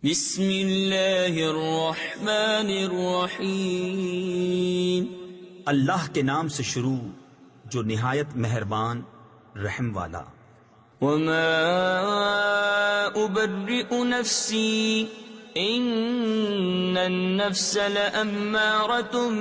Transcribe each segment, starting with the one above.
بسم اللہ الرحمن الرحیم۔ اللہ کے نام سے شروع جو نہایت مہربان رحم والا۔ وما ابرئ نفسی ان النفس لأمارة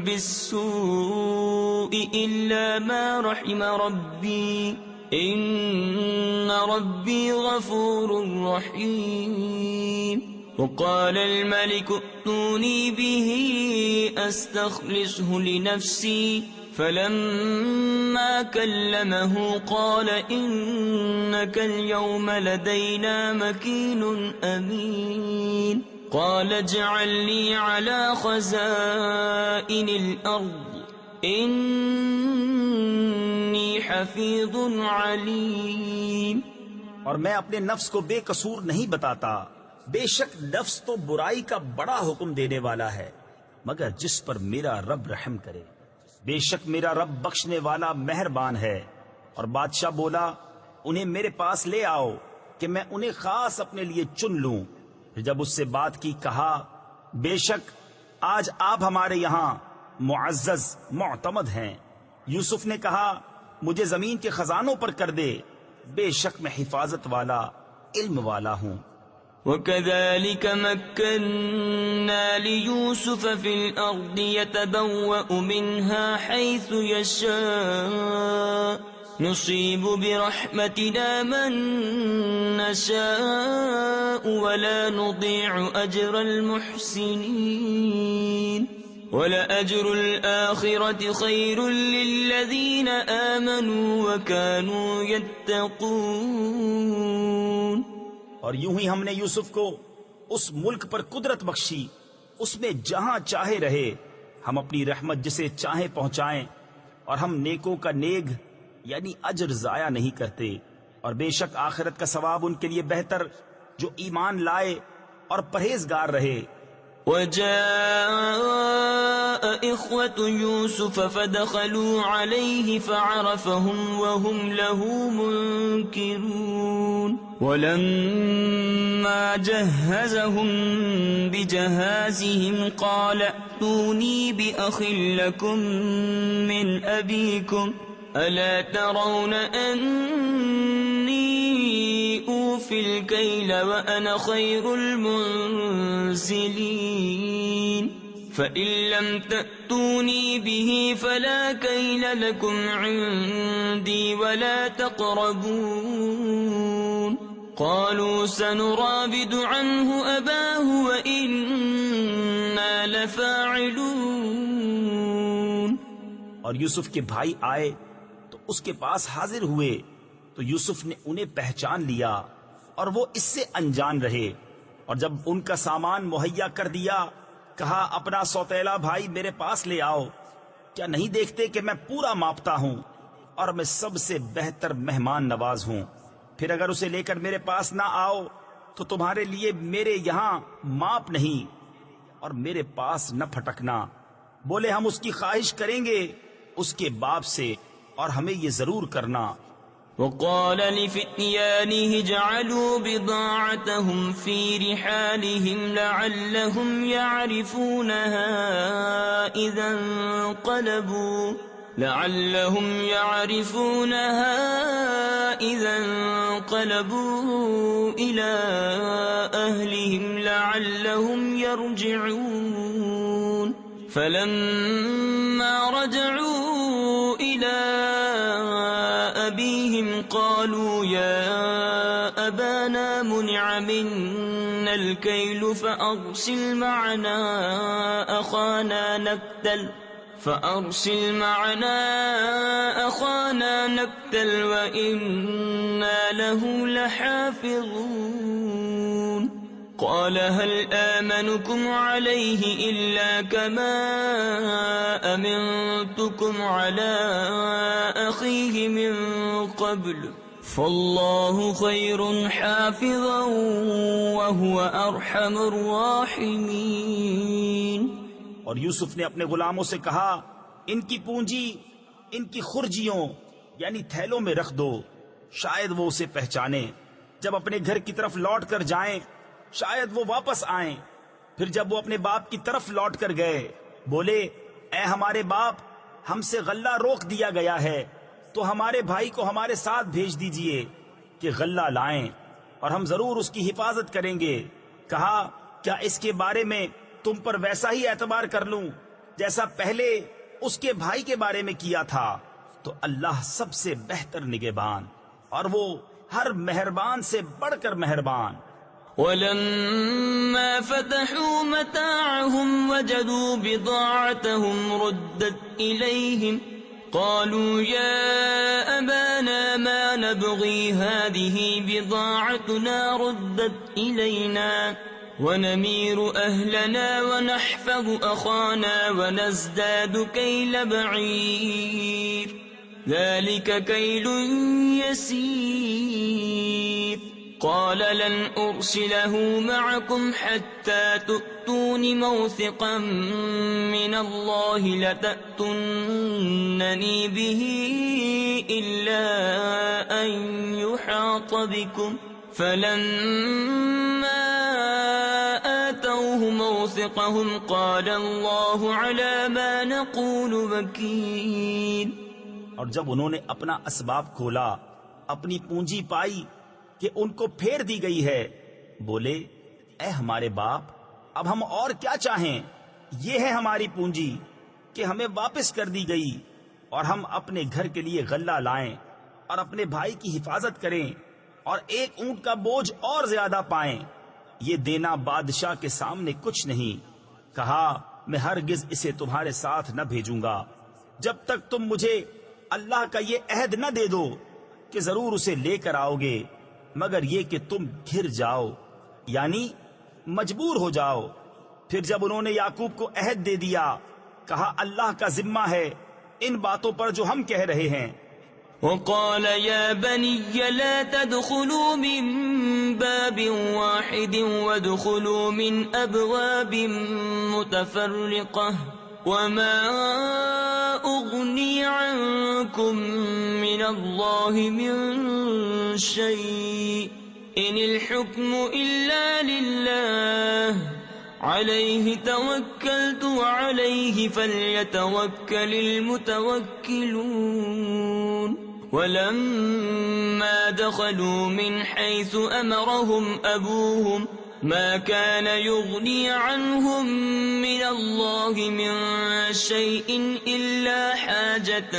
بالسوء الا ما رحم ربی ان ربی غفور رحیم۔ وقال الملك ائتوني به استخلصه لنفسي فلما كلمه قال إنك اليوم لدينا مكين أمين قال اجعلني على خزائن الأرض إني حفيظ عليم۔ اور میں اپنے نفس کو بے قصور نہیں بتاتا، بے شک نفس تو برائی کا بڑا حکم دینے والا ہے مگر جس پر میرا رب رحم کرے، بے شک میرا رب بخشنے والا مہربان ہے۔ اور بادشاہ بولا انہیں میرے پاس لے آؤ کہ میں انہیں خاص اپنے لیے چن لوں۔ پھر جب اس سے بات کی کہا بے شک آج آپ ہمارے یہاں معزز معتمد ہیں۔ یوسف نے کہا مجھے زمین کے خزانوں پر کر دے، بے شک میں حفاظت والا علم والا ہوں۔ وكذلك مكنا ليوسف في الأرض يتبوأ منها حيث يشاء نصيب برحمتنا من نشاء ولا نضيع أجر المحسنين ولأجر الآخرة خير للذين آمنوا وكانوا يتقون۔ اور یوں ہی ہم نے یوسف کو اس ملک پر قدرت بخشی، اس میں جہاں چاہے رہے، ہم اپنی رحمت جسے چاہیں پہنچائیں، اور ہم نیکوں کا نیک یعنی اجر ضائع نہیں کرتے۔ اور بے شک آخرت کا ثواب ان کے لیے بہتر جو ایمان لائے اور پرہیزگار رہے۔ وجاء إخوة يوسف فدخلوا عليه فعرفهم وهم له منكرون ولما جهزهم بجهازهم قال ائتوني بأخ لكم من أبيكم ألا ترون أني أوفي الكيل وأنا خير المنزلين فإن لم تأتوني به فلا كيل لكم عندي ولا تقربون قالوا سنراود عنه أباه وإنا لفاعلون۔ اور یوسف کے بھائی آئے تو اس کے پاس حاضر ہوئے تو یوسف نے انہیں پہچان لیا اور وہ اس سے انجان رہے۔ اور جب ان کا سامان مہیا کر دیا کہا اپنا سوتیلا بھائی میرے پاس لے آؤ، کیا نہیں دیکھتے کہ میں پورا ماپتا ہوں اور میں سب سے بہتر مہمان نواز ہوں؟ پھر اگر اسے لے کر میرے پاس نہ آؤ تو تمہارے لیے میرے یہاں ماپ نہیں اور میرے پاس نہ پھٹکنا۔ بولے ہم اس کی خواہش کریں گے اس کے باپ سے اور ہمیں یہ ضرور کرنا۔ وقال لفتيانه اجعلوا بضاعتهم في رحالهم لعلهم يعرفونها إذا انقلبوا إلى أهلهم لعلهم يرجعون فلما رجعوا إلى أبيهم قالوا يا أبانا منع منا الكيل فأرسل معنا أخانا نكتل وإنا له لحافظون قال هل آمنكم عليه إلا كما أمنتكم على أخيه من قبل فالله خير حافظا وهو أرحم الراحمين۔ اور یوسف نے اپنے غلاموں سے کہا ان کی پونجی ان کی خرجیوں یعنی تھیلوں میں رکھ دو، شاید وہ اسے پہچانے۔ جب اپنے گھر کی طرف لوٹ کر جائیں شاید وہ واپس آئیں۔ پھر جب وہ اپنے باپ کی طرف لوٹ کر گئے، بولے اے ہمارے باپ، ہم سے غلہ روک دیا گیا ہے، تو ہمارے بھائی کو ہمارے ساتھ بھیج دیجئے کہ غلہ لائیں اور ہم ضرور اس کی حفاظت کریں گے۔ کہا کیا اس کے بارے میں تم پر ویسا ہی اعتبار کر لوں جیسا پہلے اس کے بھائی کے بارے میں کیا تھا؟ تو اللہ سب سے بہتر نگہبان اور وہ ہر مہربان سے بڑھ کر مہربان۔ ولما فتحوا متاعهم وجدوا بضاعتهم ردت إليهم قالوا يا أبانا ما نبغي هذه بضاعتنا ردت إلينا ونمير أهلنا ونحفظ أخانا ونزداد كيل بعير ذلك كيل يسير قال لن أرسله معكم حتى تؤتون موثقا من الله لتأتونني به إلا أن يحاط بكم فلما آتوه موثقهم قال الله على ما نقول وكيل۔ اور جب انہوں نے اپنا اسباب کھولا، اپنی پونجی پائی کہ ان کو پھیر دی گئی ہے، بولے اے ہمارے باپ، اب ہم اور کیا چاہیں؟ یہ ہے ہماری پونجی کہ ہمیں واپس کر دی گئی، اور ہم اپنے گھر کے لیے غلہ لائیں اور اپنے بھائی کی حفاظت کریں اور ایک اونٹ کا بوجھ اور زیادہ پائیں۔ یہ دینا بادشاہ کے سامنے کچھ نہیں۔ کہا میں ہرگز اسے تمہارے ساتھ نہ بھیجوں گا جب تک تم مجھے اللہ کا یہ عہد نہ دے دو کہ ضرور اسے لے کر آؤ گے، مگر یہ کہ تم گھر جاؤ، یعنی مجبور ہو جاؤ۔ پھر جب انہوں نے یعقوب کو عہد دے دیا، کہا اللہ کا ذمہ ہے ان باتوں پر جو ہم کہہ رہے ہیں۔ وقال يا بني لا تدخلوا من باب واحد وادخلوا من أبواب متفرقة وما أغني عنكم من الله من شيء إن الحكم إلا لله عليه توكلت وعليه فليتوكل المتوكلون۔ ولما دخلوا من حيث أمرهم أبوهم ما كان يغني عنهم من الله من شيء إلا حاجة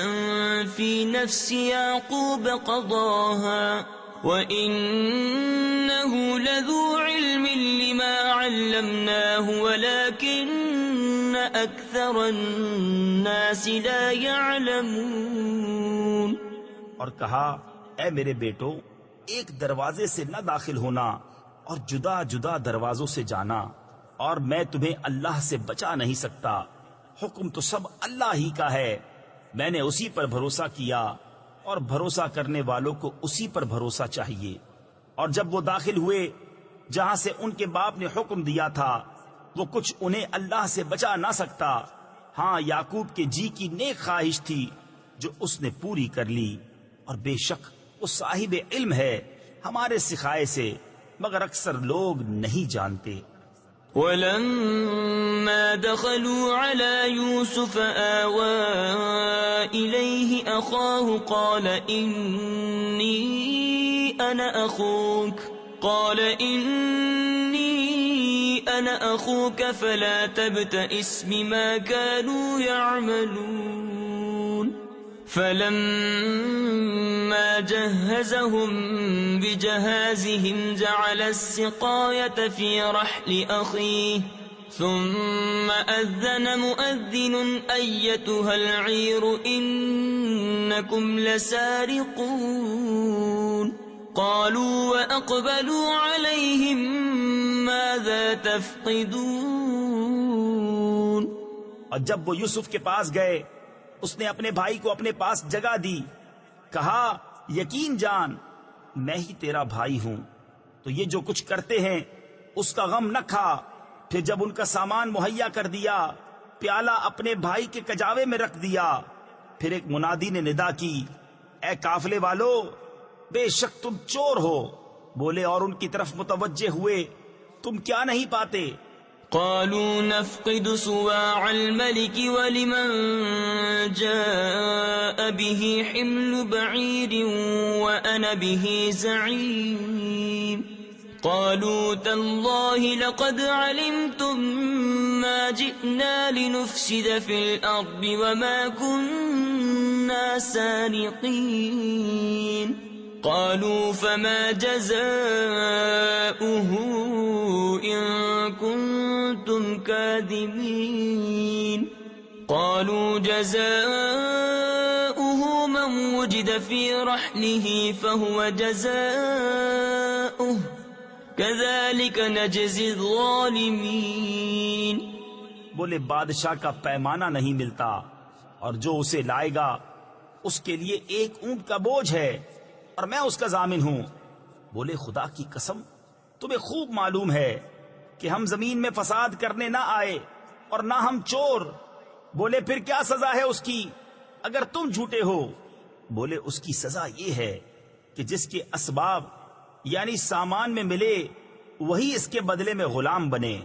في نفس يعقوب قضاها وإنه لذو علم لما علمناه ولكن أكثر الناس لا يعلمون۔ اور کہا اے میرے بیٹو، ایک دروازے سے نہ داخل ہونا اور جدا جدا دروازوں سے جانا، اور میں تمہیں اللہ سے بچا نہیں سکتا۔ حکم تو سب اللہ ہی کا ہے، میں نے اسی پر بھروسہ کیا اور بھروسہ کرنے والوں کو اسی پر بھروسہ چاہیے۔ اور جب وہ داخل ہوئے جہاں سے ان کے باپ نے حکم دیا تھا، وہ کچھ انہیں اللہ سے بچا نہ سکتا۔ ہاں یعقوب کے جی کی نیک خواہش تھی جو اس نے پوری کر لی، اور بے شک وہ صاحب علم ہے ہمارے سکھائے سے، مگر اکثر لوگ نہیں جانتے۔ ولما دخلوا على يوسف آوى إليه أخاه قال إني أنا أخوك فلا تبتئس بما كانوا يعملون۔ فلما جهزهم بجهازهم جعل السقاية في رحل أخيه ثم أذن مؤذن أيتها العير إنكم لسارقون قالوا وأقبلوا عليهم ماذا تفقدون۔ اور جب وہ یوسف کے پاس گئے، اس نے اپنے بھائی کو اپنے پاس جگہ دی، کہا یقین جان میں ہی تیرا بھائی ہوں، تو یہ جو کچھ کرتے ہیں اس کا غم نہ کھا۔ پھر جب ان کا سامان مہیا کر دیا، پیالہ اپنے بھائی کے کجاوے میں رکھ دیا۔ پھر ایک منادی نے ندا کی، اے قافلے والو، بے شک تم چور ہو۔ بولے اور ان کی طرف متوجہ ہوئے تم کیا نہیں پاتے؟ قالوا نفقد صواع الملك ولمن جاء به حمل بعير وأنا به زعيم قالوا تالله لقد علمتم ما جئنا لنفسد في الأرض وما كنا سارقين قالوا فما جزاؤه إن كنتم كاذبين قالوا جزاؤه من وجد في رحله فهو جزاؤه كذلك نجزي الظالمين بولے بادشاہ کا پیمانہ نہیں ملتا اور جو اسے لائے گا اس کے لیے ایک اونٹ کا بوجھ ہے اور میں اس کا ضامن ہوں۔ بولے خدا کی قسم تمہیں خوب معلوم ہے کہ ہم زمین میں فساد کرنے نہ آئے اور نہ ہم چور۔ بولے پھر کیا سزا ہے اس کی اگر تم جھوٹے ہو؟ بولے اس کی سزا یہ ہے کہ جس کے اسباب یعنی سامان میں ملے وہی اس کے بدلے میں غلام بنے۔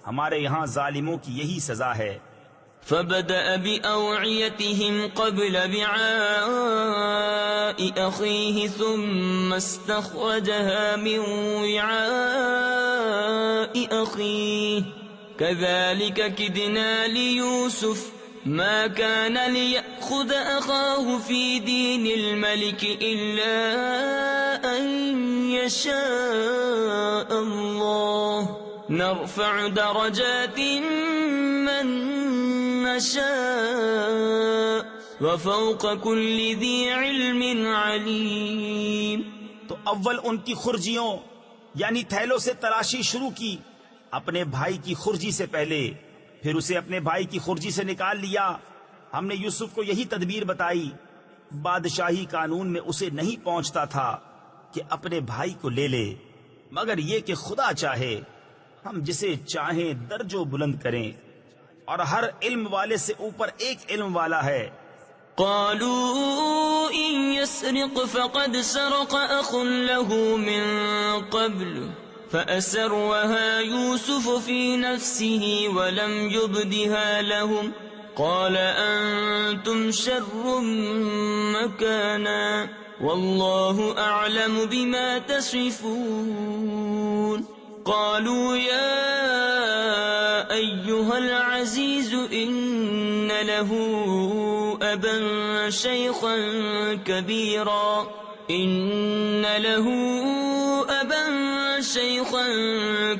ہمارے یہاں ظالموں کی یہی سزا ہے۔ فبدأ بأوعيتهم قبل وعاء أخيه ثم استخرجها من وعاء أخيه كذلك كدنا ليوسف ما كان ليأخذ أخاه في دين الملك إلا أن يشاء الله نرفع درجات من نشاء وفوق كل ذي علم عليم۔ تو اول ان کی خرجیوں یعنی تھیلوں سے تلاشی شروع کی اپنے بھائی کی خرجی سے پہلے، پھر اسے اپنے بھائی کی خرجی سے نکال لیا۔ ہم نے یوسف کو یہی تدبیر بتائی۔ بادشاہی قانون میں اسے نہیں پہنچتا تھا کہ اپنے بھائی کو لے لے، مگر یہ کہ خدا چاہے ہم جسے چاہیں درجوں بلند کریں، اور ہر علم والے سے اوپر ایک علم والا ہے۔ قالوا إن يسرق فقد سرق أخ له من قبل فأسرها يوسف في نفسه ولم يبدها لهم قال أنتم شر مكانا والله أعلم بما تصفون قالوا يا أيها العزيز إن له أبا شيخا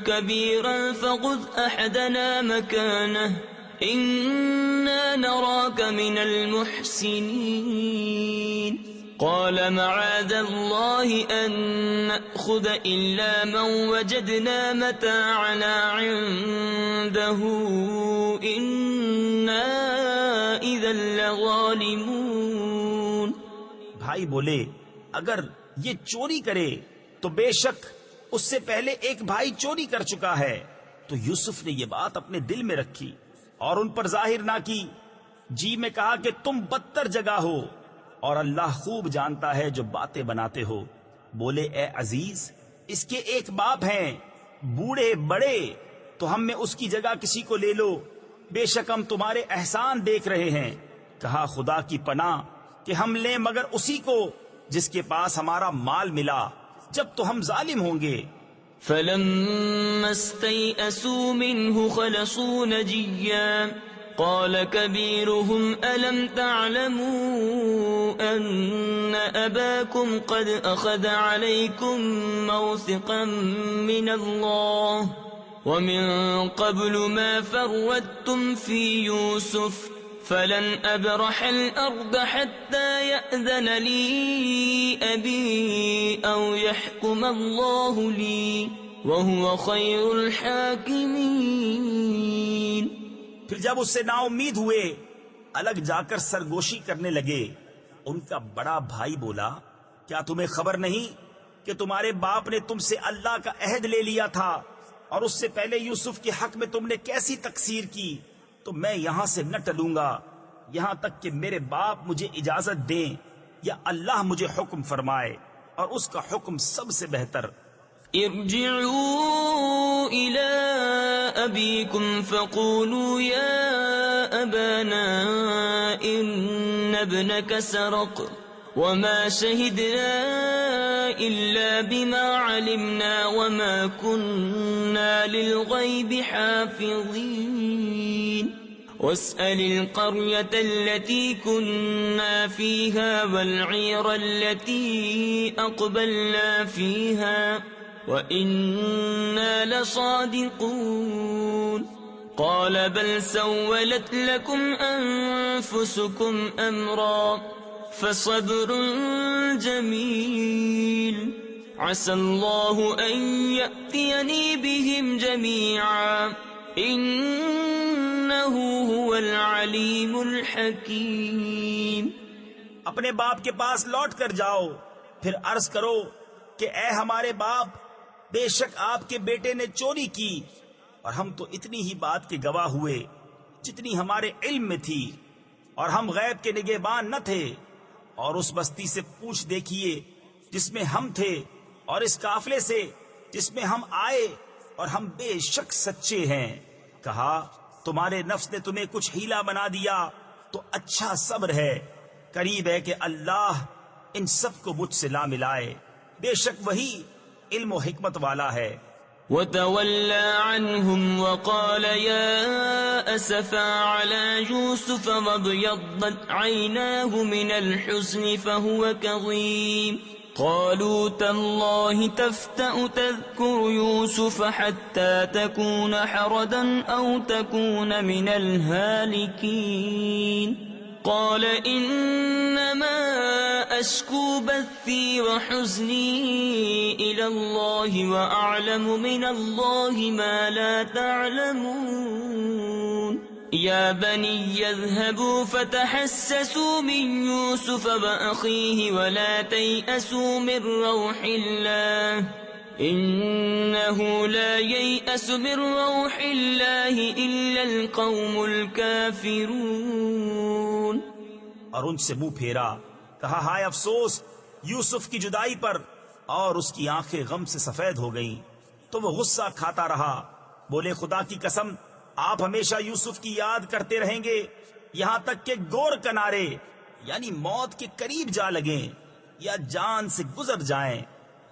كبيرا فخذ أحدنا مكانه إنا نراك من المحسنين قال معاذ الله أن نأخذ إلا من وجدنا متاعنا عنده إنا إذا لظالمون۔ بھائی بولے اگر یہ چوری کرے تو بے شک اس سے پہلے ایک بھائی چوری کر چکا ہے۔ تو یوسف نے یہ بات اپنے دل میں رکھی اور ان پر ظاہر نہ کی، جی میں کہا کہ تم بدتر جگہ ہو اور اللہ خوب جانتا ہے جو باتیں بناتے ہو۔ بولے اے عزیز اس کے ایک باپ ہیں، بوڑھے بڑے، تو ہم میں اس کی جگہ کسی کو لے لو، بے شک ہم تمہارے احسان دیکھ رہے ہیں۔ کہا خدا کی پناہ کہ ہم لیں مگر اسی کو جس کے پاس ہمارا مال ملا، جب تو ہم ظالم ہوں گے۔ فلما استيئسوا منه خلصوا نجيا قال كبيرهم ألم تعلموا أن أباكم قد أخذ عليكم موثقا من الله ومن قبل ما فرودتم في يوسف فلن أبرح الأرض حتى يأذن لي أبي أو يحكم الله لي وهو خير الحاكمين۔ پھر جب اس سے نا امید ہوئے الگ جا کر سرگوشی کرنے لگے، ان کا بڑا بھائی بولا کیا تمہیں خبر نہیں کہ تمہارے باپ نے تم سے اللہ کا عہد لے لیا تھا اور اس سے پہلے یوسف کے حق میں تم نے کیسی تقصیر کی؟ تو میں یہاں سے نہ ٹلوں گا یہاں تک کہ میرے باپ مجھے اجازت دیں یا اللہ مجھے حکم فرمائے، اور اس کا حکم سب سے بہتر۔ ارجعوا إلى أبيكم فقولوا يا أبانا إن ابنك سرق وما شهدنا إلا بما علمنا وما كنا للغيب حافظين واسأل القرية التي كنا فيها والعير التي أقبلنا فيها وإنا لصادقون قال بل سولت لكم أنفسكم أمرا فصبر جميل عسى الله أن يأتيني بهم جميعا إنه هو العليم الحكيم. اپنے باپ کے پاس لوٹ کر جاؤ، پھر عرض کرو کہ اے ہمارے باپ، بے شک آپ کے بیٹے نے چوری کی، اور ہم تو اتنی ہی بات کے گواہ ہوئے جتنی ہمارے علم میں تھی، اور ہم غیب کے نگہبان نہ تھے. اور اس بستی سے پوچھ دیکھیے جس میں ہم تھے، اور اس قافلے سے جس میں ہم آئے، اور ہم بے شک سچے ہیں. کہا تمہارے نفس نے تمہیں کچھ ہیلا بنا دیا تو اچھا صبر ہے، قریب ہے کہ اللہ ان سب کو مجھ سے لا ملائے، بے شک وہی علم و حکمت والا ہے. وتولى عنهم وقال يا أسفا على يوسف وابيضت عيناه من الحزن فهو كظيم قالوا تالله تفتأ تذكر يوسف حتى تكون حردا أو تكون من الهالكين قال إنما أشكو بثي وحزني إلى الله وأعلم من الله ما لا تعلمون يا بني يذهبوا فتحسسوا من يوسف وأخيه ولا تيأسوا من روح الله إنه لا ييأس من روح الله إلا القوم الكافرون. اور ان سے منہ پھیرا، کہا ہائے افسوس یوسف کی جدائی پر، اور اس کی آنکھیں غم سے سفید ہو گئیں. تو وہ غصہ کھاتا رہا. بولے خدا کی قسم آپ ہمیشہ یوسف کی یاد کرتے رہیں گے یہاں تک کہ گور کنارے یعنی موت کے قریب جا لگیں یا جان سے گزر جائیں.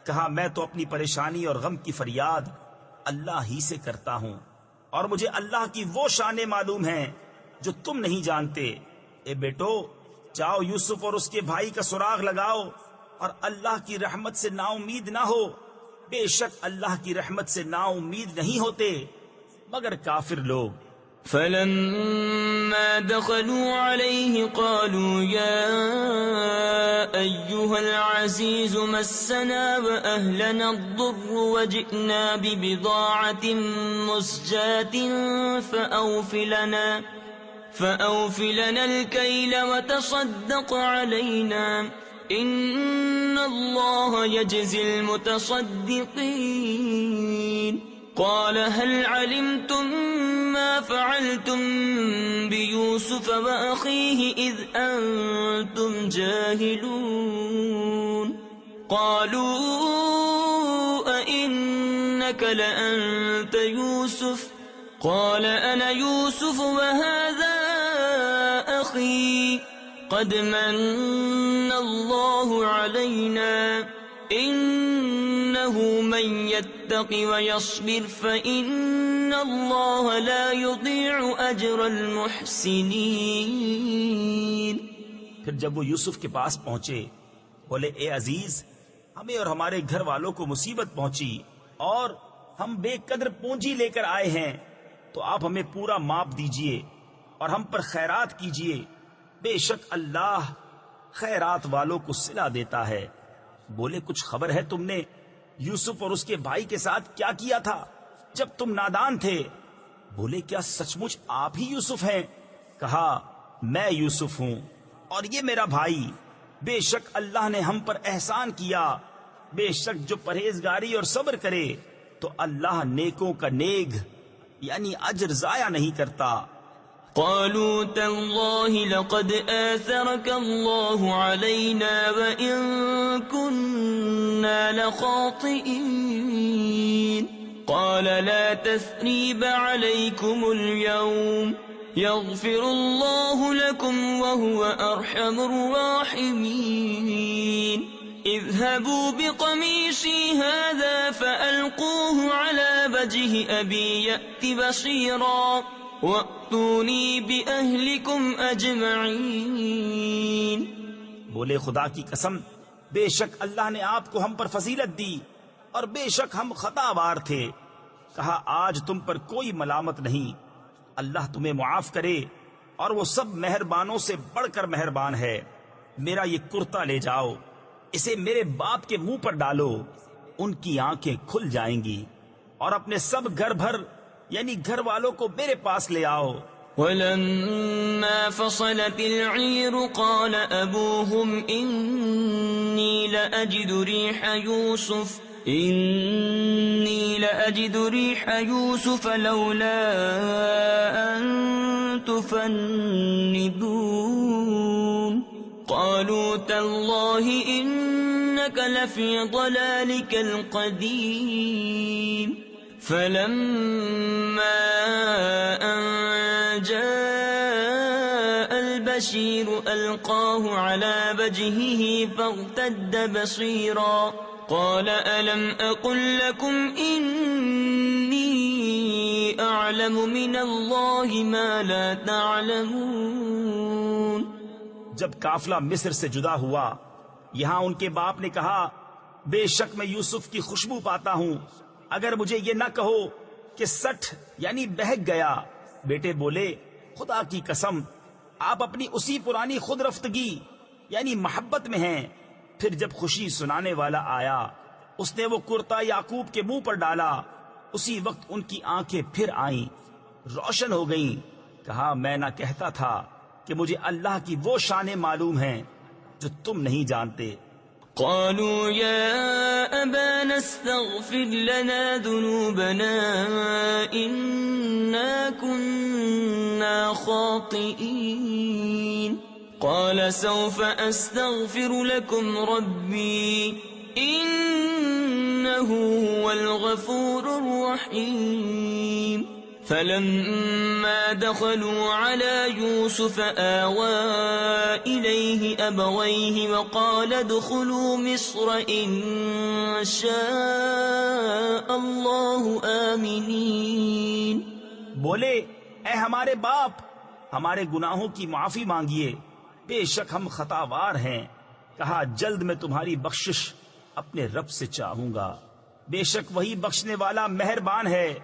کہا میں تو اپنی پریشانی اور غم کی فریاد اللہ ہی سے کرتا ہوں، اور مجھے اللہ کی وہ شانیں معلوم ہیں جو تم نہیں جانتے. اے بیٹو جاؤ یوسف اور اس کے بھائی کا سراغ لگاؤ، اور اللہ کی رحمت سے نا امید نہ ہو، بے شک اللہ کی رحمت سے نا امید نہیں ہوتے مگر کافر لوگ. فلما دخلوا عليه قالوا يا أيها العزيز مسنا وأهلنا الضر وجئنا ببضاعة مزجاة فأوف لنا الكيل وتصدق علينا إن الله يجزي المتصدقين. قال هل علمتم ما فعلتم بيوسف وأخيه إذ أنتم جاهلون قالوا أئنك لأنت يوسف قال أنا يوسف وهذا أخي قد من الله علينا إنه من يتق ويصبر فإن الله لا يضيع أجر المحسنين. پھر جب وہ یوسف کے پاس پہنچے بولے اے عزیز ہمیں اور ہمارے گھر والوں کو مصیبت پہنچی اور ہم بے قدر پونجی لے کر آئے ہیں، تو آپ ہمیں پورا ماپ دیجئے اور ہم پر خیرات کیجئے، بے شک اللہ خیرات والوں کو صلہ دیتا ہے. بولے کچھ خبر ہے تم نے یوسف اور اس کے بھائی کے ساتھ کیا کیا تھا جب تم نادان تھے؟ بولے کیا سچ مچ آپ ہی یوسف ہیں؟ کہا میں یوسف ہوں اور یہ میرا بھائی، بے شک اللہ نے ہم پر احسان کیا، بے شک جو پرہیزگاری اور صبر کرے تو اللہ نیکوں کا نیک یعنی اجر ضائع نہیں کرتا. قالوا تالله لقد آثرك الله علينا وإن كنا لخاطئين قال لا تثريب عليكم اليوم يغفر الله لكم وهو أرحم الراحمين اذهبوا بقميصي هذا فألقوه على وجه أبي يأت بصيرا وَأْتُونِي بِأَهْلِكُمْ أَجْمَعِينَ۔ بولے خدا کی قسم، بے شک اللہ نے آپ کو ہم پر فضیلت دی اور بے شک ہم خطا وار تھے۔ کہا آج تم پر کوئی ملامت نہیں، اللہ تمہیں معاف کرے اور وہ سب مہربانوں سے بڑھ کر مہربان ہے۔ میرا یہ کرتا لے جاؤ، اسے میرے باپ کے منہ پر ڈالو، ان کی آنکھیں کھل جائیں گی، اور اپنے سب گھر بھر یعنی گھر والوں کو میرے پاس لے آؤ۔ وَلَمَّا فَصَلَتِ الْعِيرُ قَالَ أَبُوهُمْ إِنِّي لَأَجِدُ رِيحَ يُوسُفَ لَوْلَا أَن تُفَنِّدُونِ قَالُوا تَاللَّهِ إِنَّكَ لَفِي ضَلَالِكَ الْقَدِيمِ فلما أن جاء البشير ألقاه على وجهه فارتد بصيرا قال ألم أقل لكم إني أعلم من الله ما لا تعلمون۔ جب قافلہ مصر سے جدا ہوا، یہاں ان کے باپ نے کہا بے شک میں یوسف کی خوشبو پاتا ہوں، اگر مجھے یہ نہ کہو کہ سٹھ یعنی بہک گیا۔ بیٹے بولے خدا کی قسم، آپ اپنی اسی پرانی خود رفتگی یعنی محبت میں ہیں۔ پھر جب خوشی سنانے والا آیا، اس نے وہ کرتا یعقوب کے منہ پر ڈالا، اسی وقت ان کی آنکھیں پھر آئیں، روشن ہو گئیں۔ کہا میں نہ کہتا تھا کہ مجھے اللہ کی وہ شانیں معلوم ہیں جو تم نہیں جانتے۔ قالوا يا أبانا استغفر لنا ذنوبنا إنا كنا خاطئين قال سوف أستغفر لكم ربي إنه هو الغفور الرحيم فلما دخلوا على يوسف آوى إليه أبويه وقال ادخلوا مصر إن شاء الله آمنين۔ بولے اے ہمارے باپ، ہمارے گناہوں کی معافی مانگیے، بے شک ہم خطاوار ہیں۔ کہا جلد میں تمہاری بخشش اپنے رب سے چاہوں گا، بے شک وہی بخشنے والا مہربان ہے۔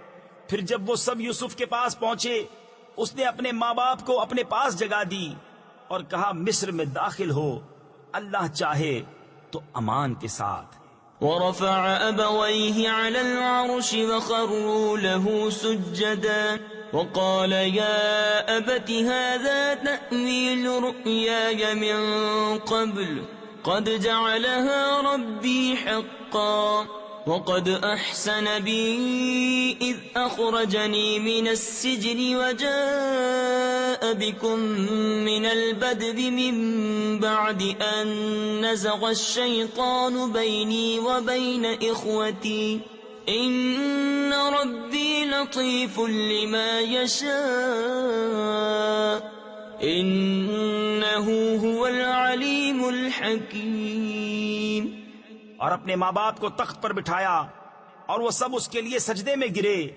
پھر جب وہ سب یوسف کے پاس پہنچے، اس نے اپنے ماں باپ کو اپنے پاس جگا دی اور کہا مصر میں داخل ہو، اللہ چاہے تو امان کے ساتھ۔ ورفع أبويه على العرش وخروا له سجدا وقال يا أبت هذا تأويل رؤياي من قبل قد جعلها ربي حقا وقد أحسن بي إذ أخرجني من السجن وجاء بكم من البدو من بعد أن نزغ الشيطان بيني وبين إخوتي إن ربي لطيف لما يشاء إنه هو العليم الحكيم۔ اور اپنے ماں باپ کو تخت پر بٹھایا اور وہ سب اس کے لیے سجدے میں گرے۔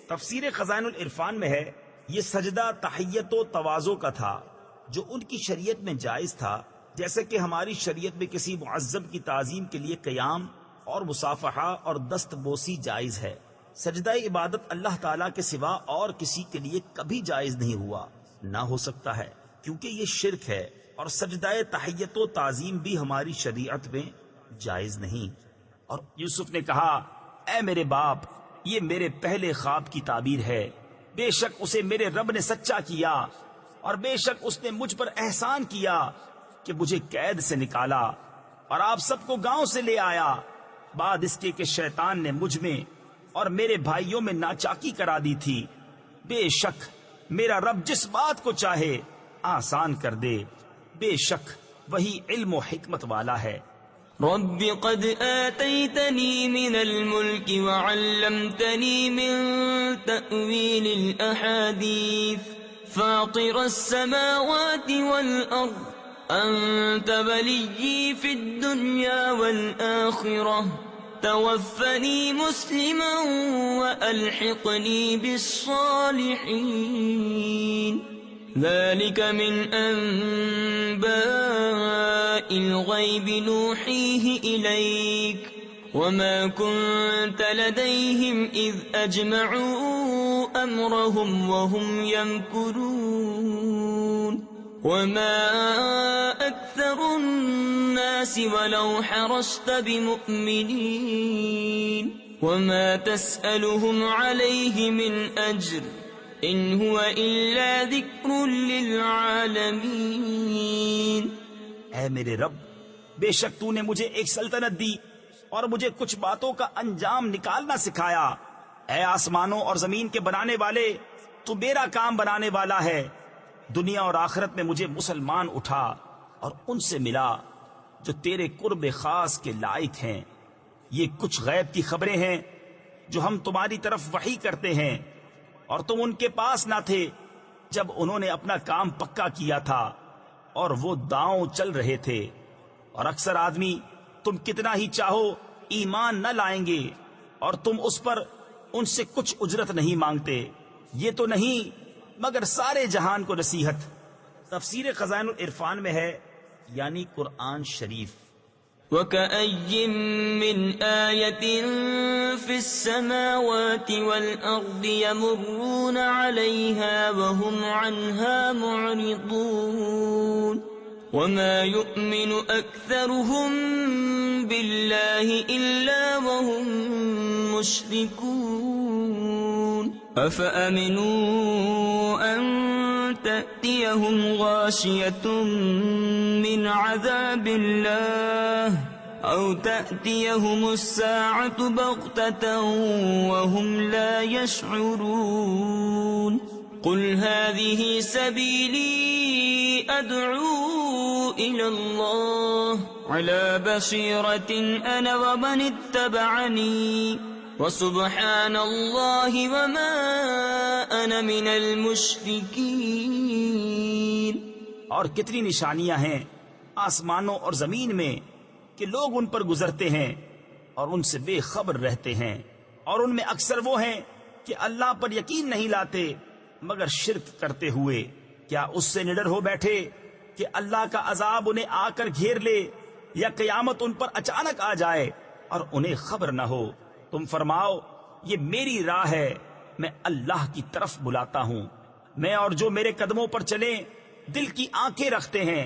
تفسیر خزائن العرفان میں ہے یہ سجدہ تحیت و تواضع کا تھا جو ان کی شریعت میں جائز تھا، جیسے کہ ہماری شریعت میں کسی معذب کی تعظیم کے لیے قیام اور مصافحہ اور دست بوسی جائز ہے۔ سجدہ عبادت اللہ تعالیٰ کے سوا اور کسی کے لیے کبھی جائز نہیں ہوا، نہ ہو سکتا ہے، کیونکہ یہ شرک ہے، اور سجدہ تحیت و تعظیم بھی ہماری شریعت میں جائز نہیں۔ اور یوسف نے کہا اے میرے باپ، یہ میرے پہلے خواب کی تعبیر ہے، بے شک اسے میرے رب نے سچا کیا، اور بے شک اس نے مجھ پر احسان کیا کہ مجھے قید سے نکالا اور آپ سب کو گاؤں سے لے آیا، بعد اس کے کہ شیطان نے مجھ میں اور میرے بھائیوں میں ناچاکی کرا دی تھی۔ بے شک میرا رب جس بات کو چاہے آسان کر دے، بے شک وہی علم و حکمت والا ہے۔ رب قد آتيتني من الملك وعلمتني من تأويل الأحاديث فاطر السماوات والأرض أنت وليي في الدنيا والآخرة توفني مسلما وألحقني بالصالحين ذلك من أنباء الغيب نوحيه إليك وما كنت لديهم إذ أجمعوا أمرهم وهم يمكرون وما أكثر الناس ولو حرصت بمؤمنين وما تسألهم عليه من أجر إن هو إلا ذكر للعالمين۔ اے میرے رب، بے شک تو نے مجھے ایک سلطنت دی اور مجھے کچھ باتوں کا انجام نکالنا سکھایا۔ اے آسمانوں اور زمین کے بنانے والے، تو میرا کام بنانے والا ہے۔ دنیا اور آخرت میں مجھے مسلمان اٹھا اور ان سے ملا جو تیرے قرب خاص کے لائق ہیں۔ یہ کچھ غیب کی خبریں ہیں جو ہم تمہاری طرف وحی کرتے ہیں، اور تم ان کے پاس نہ تھے جب انہوں نے اپنا کام پکا کیا تھا اور وہ داؤں چل رہے تھے۔ اور اکثر آدمی تم کتنا ہی چاہو ایمان نہ لائیں گے، اور تم اس پر ان سے کچھ اجرت نہیں مانگتے۔ یہ تو نہیں مگر سارے جہان کو نصیحت۔ تفسیر خزائن العرفان میں ہے، یعنی قرآن شریف۔ وَكَأَيٍّ مِّنْ آيَةٍ فِي السَّمَاوَاتِ وَالْأَرْضِ يَمُرُّونَ عَلَيْهَا وَهُمْ عَنْهَا مُعْرِضُونَ وَمَا يُؤْمِنُ أَكْثَرُهُم بِاللَّهِ إِلَّا وَهُم مُّشْرِكُونَ أَفَأَمِنُوا أَن تَأْتِيَهُمْ غَاشِيَةٌ مِّنْ عَذَابِ اللَّهِ أَوْ تَأْتِيَهُمُ السَّاعَةُ بَغْتَةً وَهُمْ لَا يَشْعُرُونَ قُلْ هَٰذِهِ سَبِيلِي أَدْعُو إِلَى اللَّهِ عَلَىٰ بَصِيرَةٍ أَنَا وَمَنِ اتَّبَعَنِي وَسُبْحَانَ اللَّهِ وَمَا أَنَا مِنَ الْمُشْرِكِينَ۔ اور کتنی نشانیاں ہیں آسمانوں اور زمین میں کہ لوگ ان پر گزرتے ہیں اور ان سے بے خبر رہتے ہیں، اور ان میں اکثر وہ ہیں کہ اللہ پر یقین نہیں لاتے مگر شرک کرتے ہوئے۔ کیا اس سے نڈر ہو بیٹھے کہ اللہ کا عذاب انہیں آ کر گھیر لے، یا قیامت ان پر اچانک آ جائے اور انہیں خبر نہ ہو؟ تم فرماؤ، یہ میری راہ ہے، میں اللہ کی طرف بلاتا ہوں۔ میں اور جو میرے قدموں پر چلیں دل کی آنکھیں رکھتے ہیں،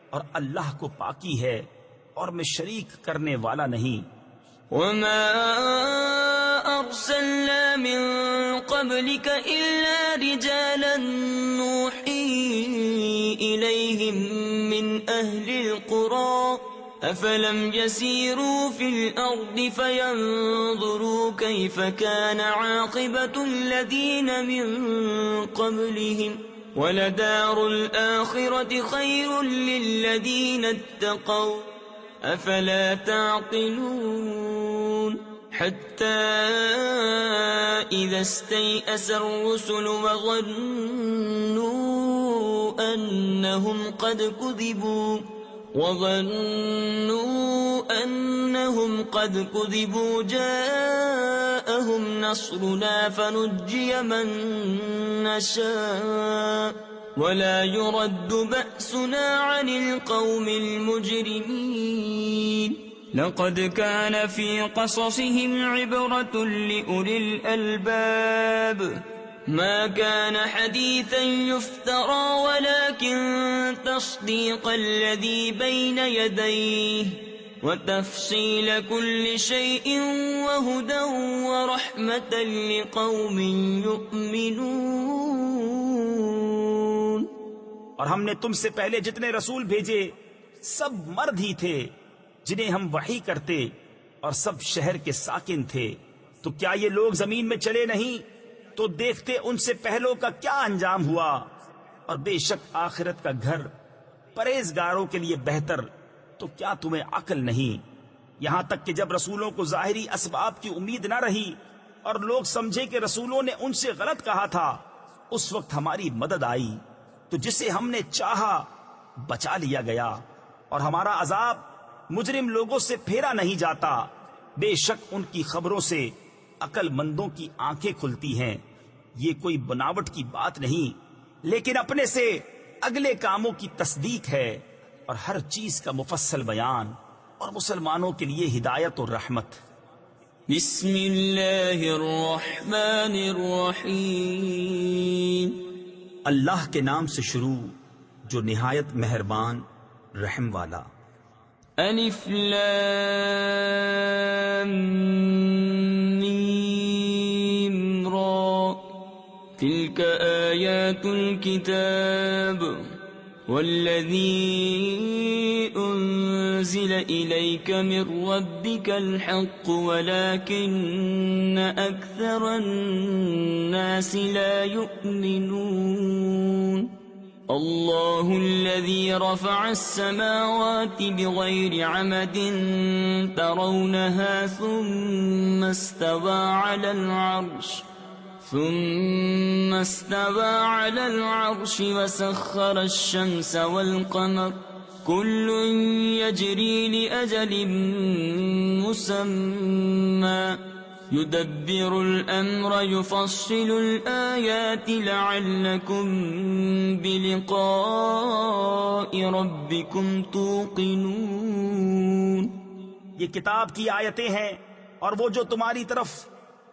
اور اللہ کو پاکی ہے اور میں شریک کرنے والا نہیں۔ وَمَا أَرْسَلْنَا مِن قَبْلِكَ إِلَّا رِجَالًا نُّوحِي إِلَيْهِم مِّنْ أَهْلِ الْقُرَىٰ أَفَلَمْ يَسِيرُوا فِي الْأَرْضِ فَيَنظُرُوا كَيْفَ كَانَ عَاقِبَةُ الَّذِينَ مِن قَبْلِهِمْ وَلَدَارُ الْآخِرَةِ خَيْرٌ لِّلَّذِينَ اتَّقَوْا أَفَلَا تَعْقِلُونَ حَتَّىٰ إِذَا اسْتَيْأَسَ الرُّسُلُ وَظَنُّوا أَنَّهُمْ قَدْ كُذِبُوا جَاءَهُمْ نَصْرُنَا فَنُجِّيَ مَن نَّشَاءُ وَلَا يُرَدُّ بَأْسُنَا عَنِ الْقَوْمِ الْمُجْرِمِينَ لَقَدْ كَانَ فِي قَصَصِهِمْ عِبْرَةٌ لِّأُولِي الْأَلْبَابِ ما كان حديثا يفترى ولكن تصديق الذي بين يديه وتفصيل كل شيء وهدى ورحمة لقوم يؤمنون۔ اور ہم نے تم سے پہلے جتنے رسول بھیجے سب مرد ہی تھے جنہیں ہم وحی کرتے، اور سب شہر کے ساکن تھے۔ تو کیا یہ لوگ زمین میں چلے نہیں تو دیکھتے ان سے پہلوں کا کیا انجام ہوا، اور بے شک آخرت کا گھر پرہیزگاروں کے لیے بہتر، تو کیا تمہیں عقل نہیں؟ یہاں تک کہ جب رسولوں کو ظاہری اسباب کی امید نہ رہی اور لوگ سمجھے کہ رسولوں نے ان سے غلط کہا تھا، اس وقت ہماری مدد آئی تو جسے ہم نے چاہا بچا لیا گیا، اور ہمارا عذاب مجرم لوگوں سے پھیرا نہیں جاتا۔ بے شک ان کی خبروں سے عقل مندوں کی آنکھیں کھلتی ہیں۔ یہ کوئی بناوٹ کی بات نہیں، لیکن اپنے سے اگلے کاموں کی تصدیق ہے، اور ہر چیز کا مفصل بیان، اور مسلمانوں کے لیے ہدایت اور رحمت۔ بسم اللہ الرحمن الرحیم۔ اللہ کے نام سے شروع جو نہایت مہربان رحم والا۔ الف لام میم را، تلك آیات الكتاب والذی انزل الیک من ربک الحق ولکن اکثر الناس لا یؤمنون۔ اللہ الذی رفع السماوات بغیر عمد ترونها ثم استوى على العرش وسخر الشمس والقمر كل يجري لأجل مسمى يدبر الأمر يفصل الآيات لعلكم بلقاء ربكم توقنون۔ یہ کتاب کی آیتیں ہیں، اور وہ جو تمہاری طرف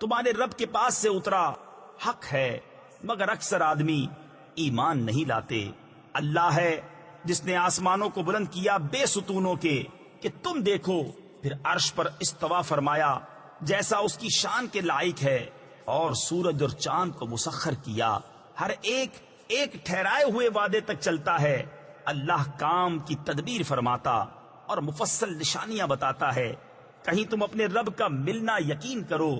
تمہارے رب کے پاس سے اترا حق ہے، مگر اکثر آدمی ایمان نہیں لاتے۔ اللہ ہے جس نے آسمانوں کو بلند کیا بے ستونوں کے کہ تم دیکھو، پھر عرش پر استوا فرمایا جیسا اس کی شان کے لائق ہے، اور سورج اور چاند کو مسخر کیا، ہر ایک ایک ٹھہرائے ہوئے وعدے تک چلتا ہے۔ اللہ کام کی تدبیر فرماتا اور مفصل نشانیاں بتاتا ہے، کہیں تم اپنے رب کا ملنا یقین کرو۔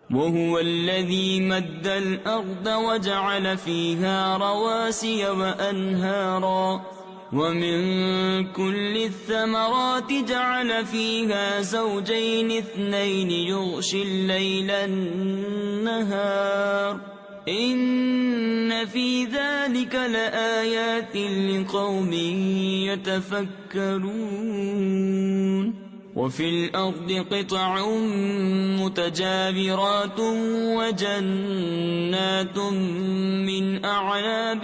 وهو الذي مد الأرض وجعل فيها رواسي وأنهارا ومن كل الثمرات جعل فيها زوجين اثنين يغشي الليل النهار إن في ذلك لآيات لقوم يتفكرون۔ وفي الأرض قطع متجاورات وجنات من أعناب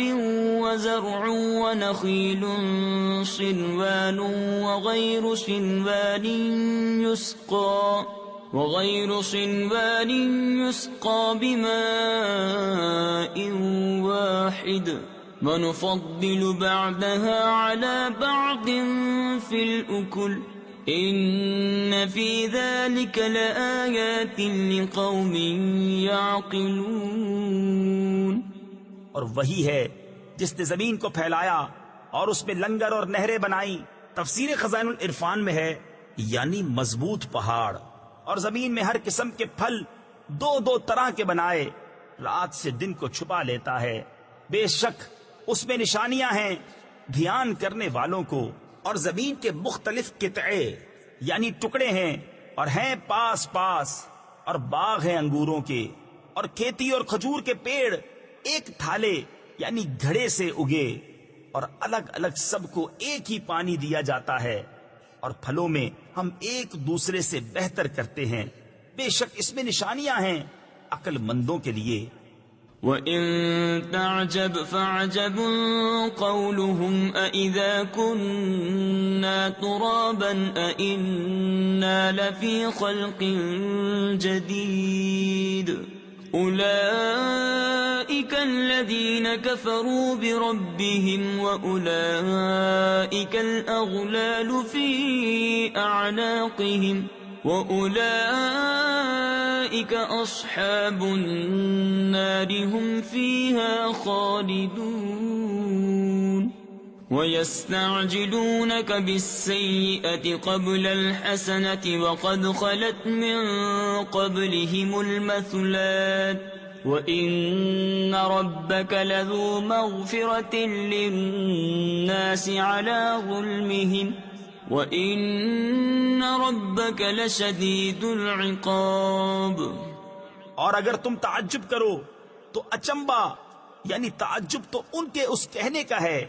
وزرع ونخيل صنوان وغير صنوان يسقى بماء واحد ونفضل بعضها على بعض في الأكل إن في ذلك لآيات لقوم يعقلون۔ اور وہی ہے جس نے زمین کو پھیلایا اور اس میں لنگر اور نہریں بنائی۔ تفسیر خزائن العرفان میں ہے یعنی مضبوط پہاڑ، اور زمین میں ہر قسم کے پھل دو دو طرح کے بنائے، رات سے دن کو چھپا لیتا ہے۔ بے شک اس میں نشانیاں ہیں دھیان کرنے والوں کو۔ اور زمین کے مختلف قطعے یعنی ٹکڑے ہیں، اور ہیں پاس پاس، اور باغ ہیں انگوروں کے، اور کھیتی اور کھجور کے پیڑ ایک تھالے یعنی گھڑے سے اگے، اور الگ الگ سب کو ایک ہی پانی دیا جاتا ہے، اور پھلوں میں ہم ایک دوسرے سے بہتر کرتے ہیں۔ بے شک اس میں نشانیاں ہیں عقل مندوں کے لیے۔ وَإِن تَعْجَبْ فَعَجَبٌ قَوْلُهُمْ أَإِذَا كُنَّا تُرَابًا أَإِنَّا لَفِي خَلْقٍ جَدِيدٍ أُولَئِكَ الَّذِينَ كَفَرُوا بِرَبِّهِمْ وَأُولَئِكَ الْأَغْلَالُ فِي أَعْنَاقِهِمْ وَأُولَئِكَ أَصْحَابُ النَّارِ هُمْ فِيهَا خَالِدُونَ وَيَسْتَعْجِلُونَكَ بِالسَّيِّئَةِ قَبْلَ الْحَسَنَةِ وَقَدْ خَلَتْ مِنْ قَبْلِهِمُ الْمَثُلَاتُ وَإِنَّ رَبَّكَ لَذُو مَغْفِرَةٍ لِلنَّاسِ عَلَى ظُلْمِهِمْ وَإِنَّ رَبَّكَ لَشَدِيدُ الْعِقَابِ۔ اور اگر تم تعجب کرو تو اچمبا یعنی تعجب تو ان کے اس کہنے کا ہے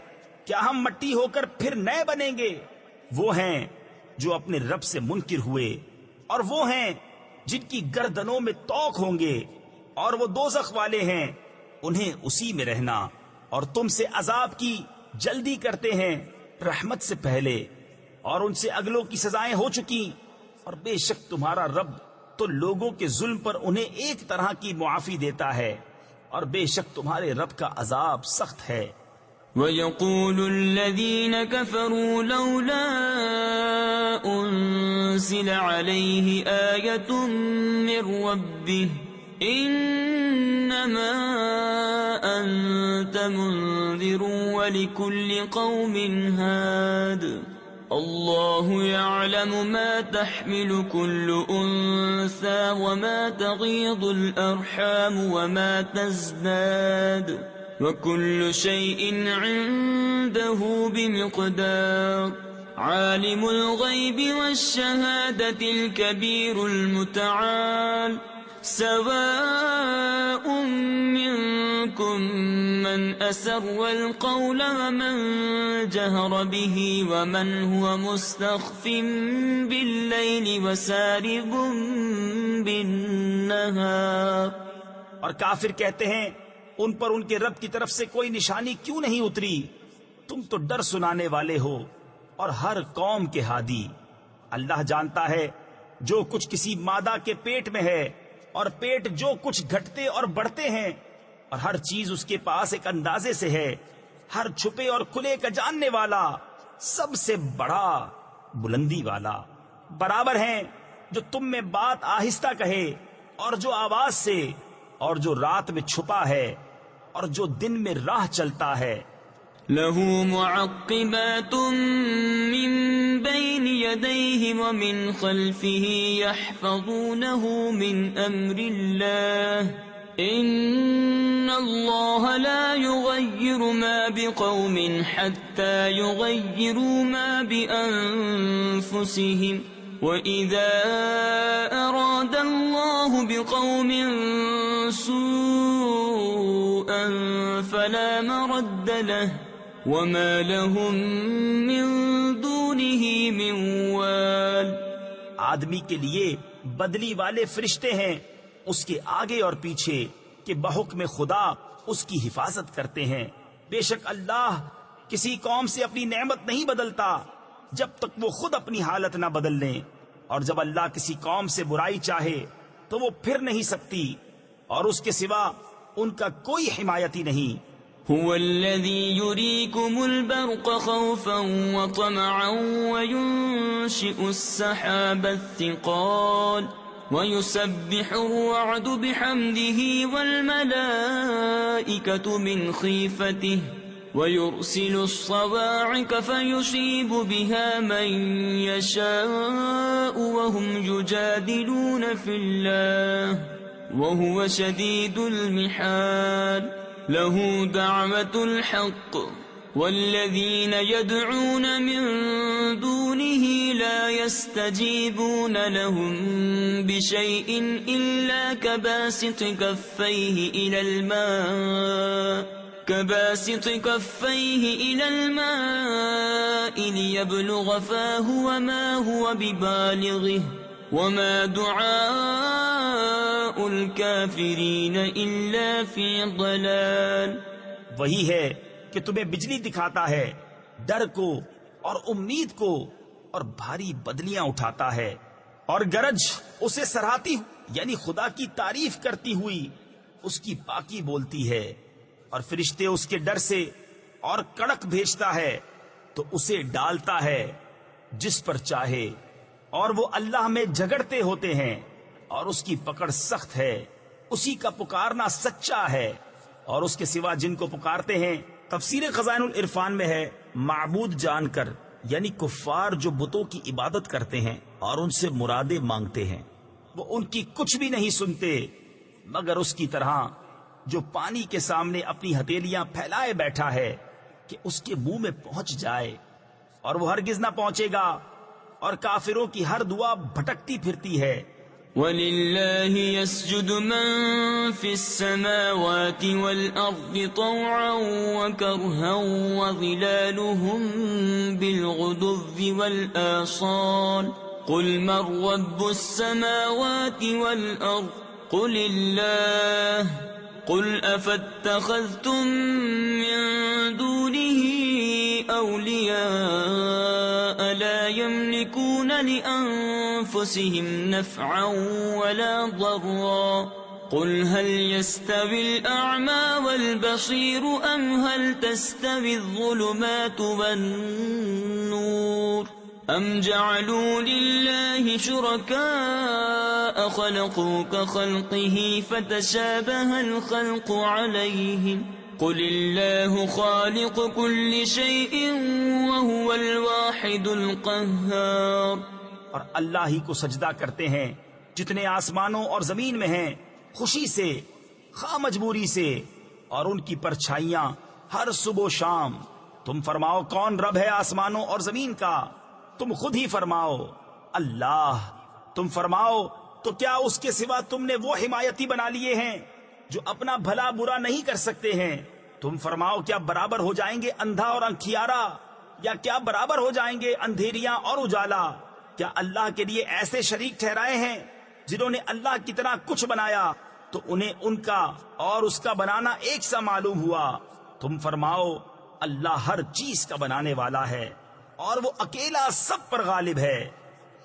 کیا ہم مٹی ہو کر پھر نئے بنیں گے؟ وہ ہیں جو اپنے رب سے منکر ہوئے، اور وہ ہیں جن کی گردنوں میں توق ہوں گے، اور وہ دوزخ والے ہیں، انہیں اسی میں رہنا، اور تم سے عذاب کی جلدی کرتے ہیں رحمت سے پہلے، اور ان سے اگلوں کی سزائیں ہو چکی، اور بے شک تمہارا رب تو لوگوں کے ظلم پر انہیں ایک طرح کی معافی دیتا ہے، اور بے شک تمہارے رب کا عذاب سخت ہے۔ وَيَقُولُ الَّذِينَ كَفَرُوا لَوْلَا أُنزِلَ عَلَيْهِ آيَةٌ مِّن رَّبِّهِ إِنَّمَا أَنتَ مُنذِرٌ وَلِكُلِّ قَوْمٍ هَادٍ اللَّهُ يَعْلَمُ مَا تَحْمِلُ كُلُّ أُنثَىٰ وَمَا تَغِيضُ الْأَرْحَامُ وَمَا تَزْدَادُ وَكُلُّ شَيْءٍ عِندَهُ بِمِقْدَارٍ عَالِمُ الْغَيْبِ وَالشَّهَادَةِ الْكَبِيرُ الْمُتَعَالِ سَوَاءٌ مِّنكُم مَّنْ أَسَرَّ الْقَوْلَ وَمَنْ جَهَرَ بِهِ وَمَنْ هُوَ مُسْتَخْفٍ بِاللَّيْلِ وَسَارِبٌ بِالنَّهَارِ۔ اور کافر کہتے ہیں ان پر ان کے رب کی طرف سے کوئی نشانی کیوں نہیں اتری؟ تم تو ڈر سنانے والے ہو اور ہر قوم کے ہادی۔ اللہ جانتا ہے جو کچھ کسی مادہ کے پیٹ میں ہے، اور پیٹ جو کچھ گھٹتے اور بڑھتے ہیں، اور ہر چیز اس کے پاس ایک اندازے سے ہے، ہر چھپے اور کھلے کا جاننے والا، سب سے بڑا بلندی والا۔ برابر ہیں جو تم میں بات آہستہ کہے اور جو آواز سے، اور جو رات میں چھپا ہے اور جو دن میں راہ چلتا ہے۔ لَهُ مُعَقِّبَاتٌ مِّن بَيْنِ يَدَيْهِ وَمِنْ خَلْفِهِ يَحْفَظُونَهُ مِنْ أَمْرِ اللَّهِ إِنَّ اللَّهَ لَا يُغَيِّرُ مَا بِقَوْمٍ حَتَّى يُغَيِّرُوا مَا بِأَنفُسِهِمْ وَإِذَا أَرَادَ اللَّهُ بِقَوْمٍ سُوءًا فَلَا مَرَدَّ لَهُ وَمَا لَهُم مِّن دُونِهِ مِن وَالٍ۔ آدمی کے لیے بدلی والے فرشتے ہیں اس کے آگے اور پیچھے کہ بحکم خدا اس کی حفاظت کرتے ہیں۔ بے شک اللہ کسی قوم سے اپنی نعمت نہیں بدلتا جب تک وہ خود اپنی حالت نہ بدل لیں، اور جب اللہ کسی قوم سے برائی چاہے تو وہ پھر نہیں سکتی، اور اس کے سوا ان کا کوئی حمایتی نہیں۔ هو الذي يريكم البرق خوفا وطمعا وينشئ السحاب الثقال ويسبح الرعد بحمده والملائكة من خيفته ويرسل الصواعق فيصيب بها من يشاء وهم يجادلون في الله وهو شديد المحال له دعوة الحق والذين يدعون من دونه لا يستجيبون لهم بشيء إلا كباسط كفيه إلى الماء ليبلغ فاه وما هو ببالغه وما دعاء الكافرين إلا في ضلال۔ وہی ہے کہ تمہیں بجلی دکھاتا ہے، ڈر کو اور امید کو، اور بھاری بدلیاں اٹھاتا ہے، اور گرج اسے سراہتی یعنی خدا کی تعریف کرتی ہوئی اس کی پاکی بولتی ہے، اور فرشتے اس کے ڈر سے اور کڑک بھیجتا ہے تو اسے ڈالتا ہے جس پر چاہے، اور وہ اللہ میں جھگڑتے ہوتے ہیں، اور اس کی پکڑ سخت ہے۔ اسی کا پکارنا سچا ہے، اور اس کے سوا جن کو پکارتے ہیں۔ تفسیر خزائن العرفان میں ہے معبود جان کر یعنی کفار جو بتوں کی عبادت کرتے ہیں اور ان سے مرادیں مانگتے ہیں، وہ ان کی کچھ بھی نہیں سنتے مگر اس کی طرح جو پانی کے سامنے اپنی ہتھیلیاں پھیلائے بیٹھا ہے کہ اس کے منہ میں پہنچ جائے، اور وہ ہرگز نہ پہنچے گا، اور کافروں کی ہر دعا بھٹکتی پھرتی ہے۔ وَلِلَّهِ يَسْجُدُ مَن فِي السَّمَاوَاتِ وَالْأَرْضِ طَوْعًا وَكَرْهًا وَظِلَالُهُم بِالْغُدُوِّ وَالْآصَالِ قُلْ مَن رَّبُّ السَّمَاوَاتِ وَالْأَرْضِ قُلِ اللَّهُ قُلْ أَفَاتَّخَذْتُم مِّن دُونِهِ أَوْلِيَاءَ لَا يَمْلِكُونَ لِأَنفُسِهِمْ نَفْعًا وَلَا ضَرًّا قُلْ هَلْ يَسْتَوِي الْأَعْمَى وَالْبَصِيرُ أَمْ هَلْ تَسْتَوِي الظُّلُمَاتُ وَالنُّورُ أَمْ جَعَلُوا لِلَّهِ شُرَكَاءَ خَلَقُوا كَخَلْقِهِ فَتَشَابَهَ الْخَلْقُ عَلَيْهِمْ قُلِ اللَّهُ خَالِقُ كُلِّ شَيْءٍ وَهُوَ الْوَاحِدُ الْقَهَّارُ۔ اور اللہ ہی کو سجدہ کرتے ہیں جتنے آسمانوں اور زمین میں ہیں، خوشی سے خواہ مجبوری سے، اور ان کی پرچھائیاں ہر صبح و شام۔ تم فرماؤ کون رب ہے آسمانوں اور زمین کا؟ تم خود ہی فرماؤ اللہ۔ تم فرماؤ تو کیا اس کے سوا تم نے وہ حمایتی بنا لیے ہیں جو اپنا بھلا برا نہیں کر سکتے ہیں؟ تم فرماؤ کیا برابر ہو جائیں گے اندھا اور انکھیارا، یا کیا برابر ہو جائیں گے اندھیریاں اور اجالا؟ کیا اللہ کے لیے ایسے شریک ٹھہرائے ہیں جنہوں نے اللہ کی طرح کچھ بنایا تو انہیں ان کا اور اس کا بنانا ایک سا معلوم ہوا؟ تم فرماؤ اللہ ہر چیز کا بنانے والا ہے اور وہ اکیلا سب پر غالب ہے۔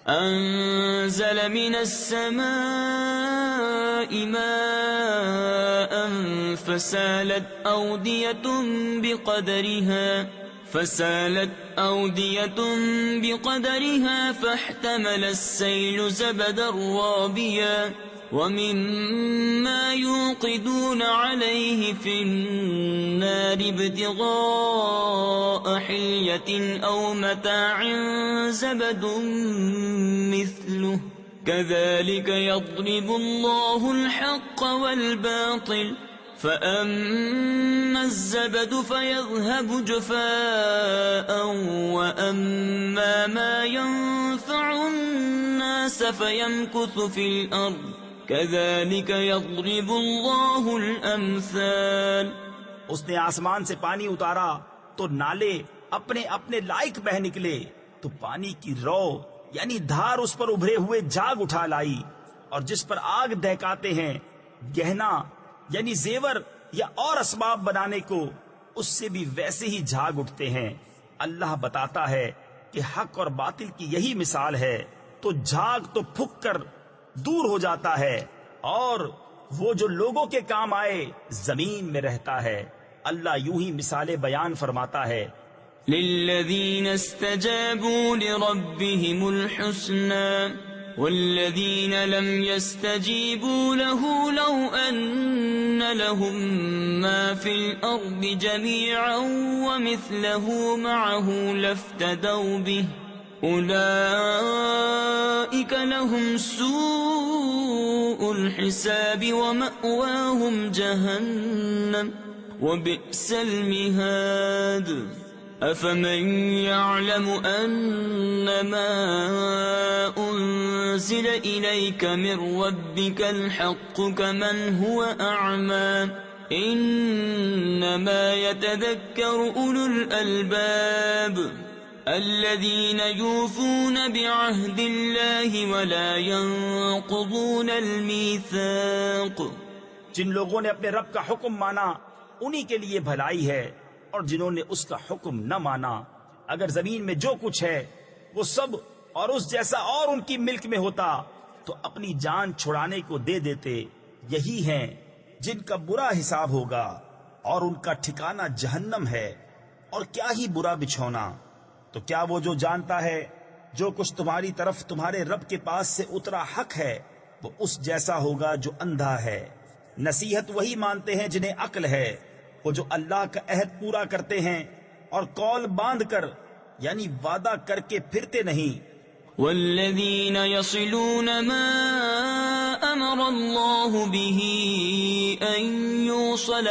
أنزل من السماء ماء فسالت أودية بقدرها فاحتمل السيل زبدا رابيا ومما يوقدون عليه في النار ابتغاء حلية أو متاع زبد مثله كذلك يضرب الله الحق والباطل فأما الزبد فيذهب جفاء وأما ما ينفع الناس فيمكث في الأرض كذلك يضرب الله الأمثال۔ اس نے آسمان سے پانی اتارا تو نالے اپنے اپنے لائق بہ نکلے، تو پانی کی رو یعنی دھار اس پر ابھرے ہوئے جھاگ اٹھا لائی، اور جس پر آگ دہکاتے ہیں گہنا یعنی زیور یا اور اسباب بنانے کو، اس سے بھی ویسے ہی جھاگ اٹھتے ہیں۔ اللہ بتاتا ہے کہ حق اور باطل کی یہی مثال ہے، تو جھاگ تو پھک کر دور ہو جاتا ہے، اور وہ جو لوگوں کے کام آئے زمین میں رہتا ہے۔ اللہ یوں ہی مثالیں بیان فرماتا ہے۔ للذین استجابوا لربهم الحسنى والذین لم يستجیبوا له لو ان لهم ما في الارض جميعا ومثله معه لافتدوا به اولئک لهم سوء الحساب ومأواهم جهنم وبئس المهاد۔ أفمن يعلم أنما أنزل إليك من ربك الحق كمن هو أعمى إنما يتذكر أولو الألباب الذين يوفون بعهد الله ولا ينقضون الميثاق۔ جن لوگوں نے اپنے رب کا حکم مانا انہی کے لیے بھلائی ہے، اور جنہوں نے اس کا حکم نہ مانا، اگر زمین میں جو کچھ ہے وہ سب اور اس جیسا اور ان کی ملک میں ہوتا تو اپنی جان چھڑانے کو دے دیتے۔ یہی ہیں جن کا برا حساب ہوگا اور ان کا ٹھکانہ جہنم ہے، اور کیا ہی برا بچھونا۔ تو کیا وہ جو جانتا ہے جو کچھ تمہاری طرف تمہارے رب کے پاس سے اترا حق ہے وہ اس جیسا ہوگا جو اندھا ہے؟ نصیحت وہی مانتے ہیں جنہیں عقل ہے، وہ جو اللہ کا عہد پورا کرتے ہیں اور قول باندھ کر یعنی وعدہ کر کے پھرتے نہیں۔ والذین یصلون ما أمر الله به أن يوصل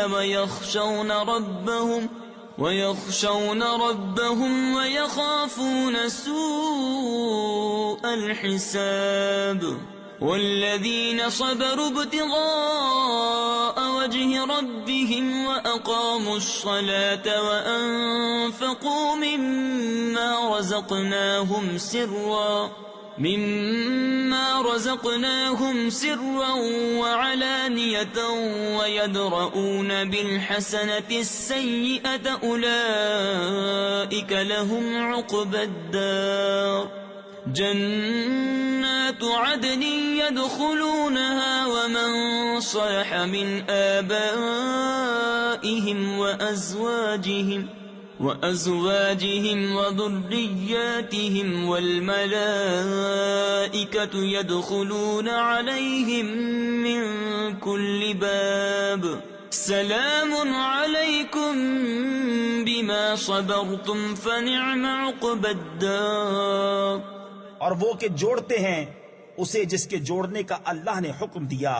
ويخشون ربهم ويخافون سوء الحساب والذين صبروا ابتغاء وجه ربهم وأقاموا الصلاة وأنفقوا مما رزقناهم سرا وعلانية ويدرؤون بالحسنة السيئة أولئك لهم عقبى الدار جنات عدن يدخلونها ومن صلح من آبائهم وأزواجهم وذرياتهم والملائكة يدخلون عليهم من كل باب سلام عليكم بما صبرتم فنعم عقبى الدار۔ اور وہ کہ جوڑتے ہیں اسے جس کے جوڑنے کا اللہ نے حکم دیا،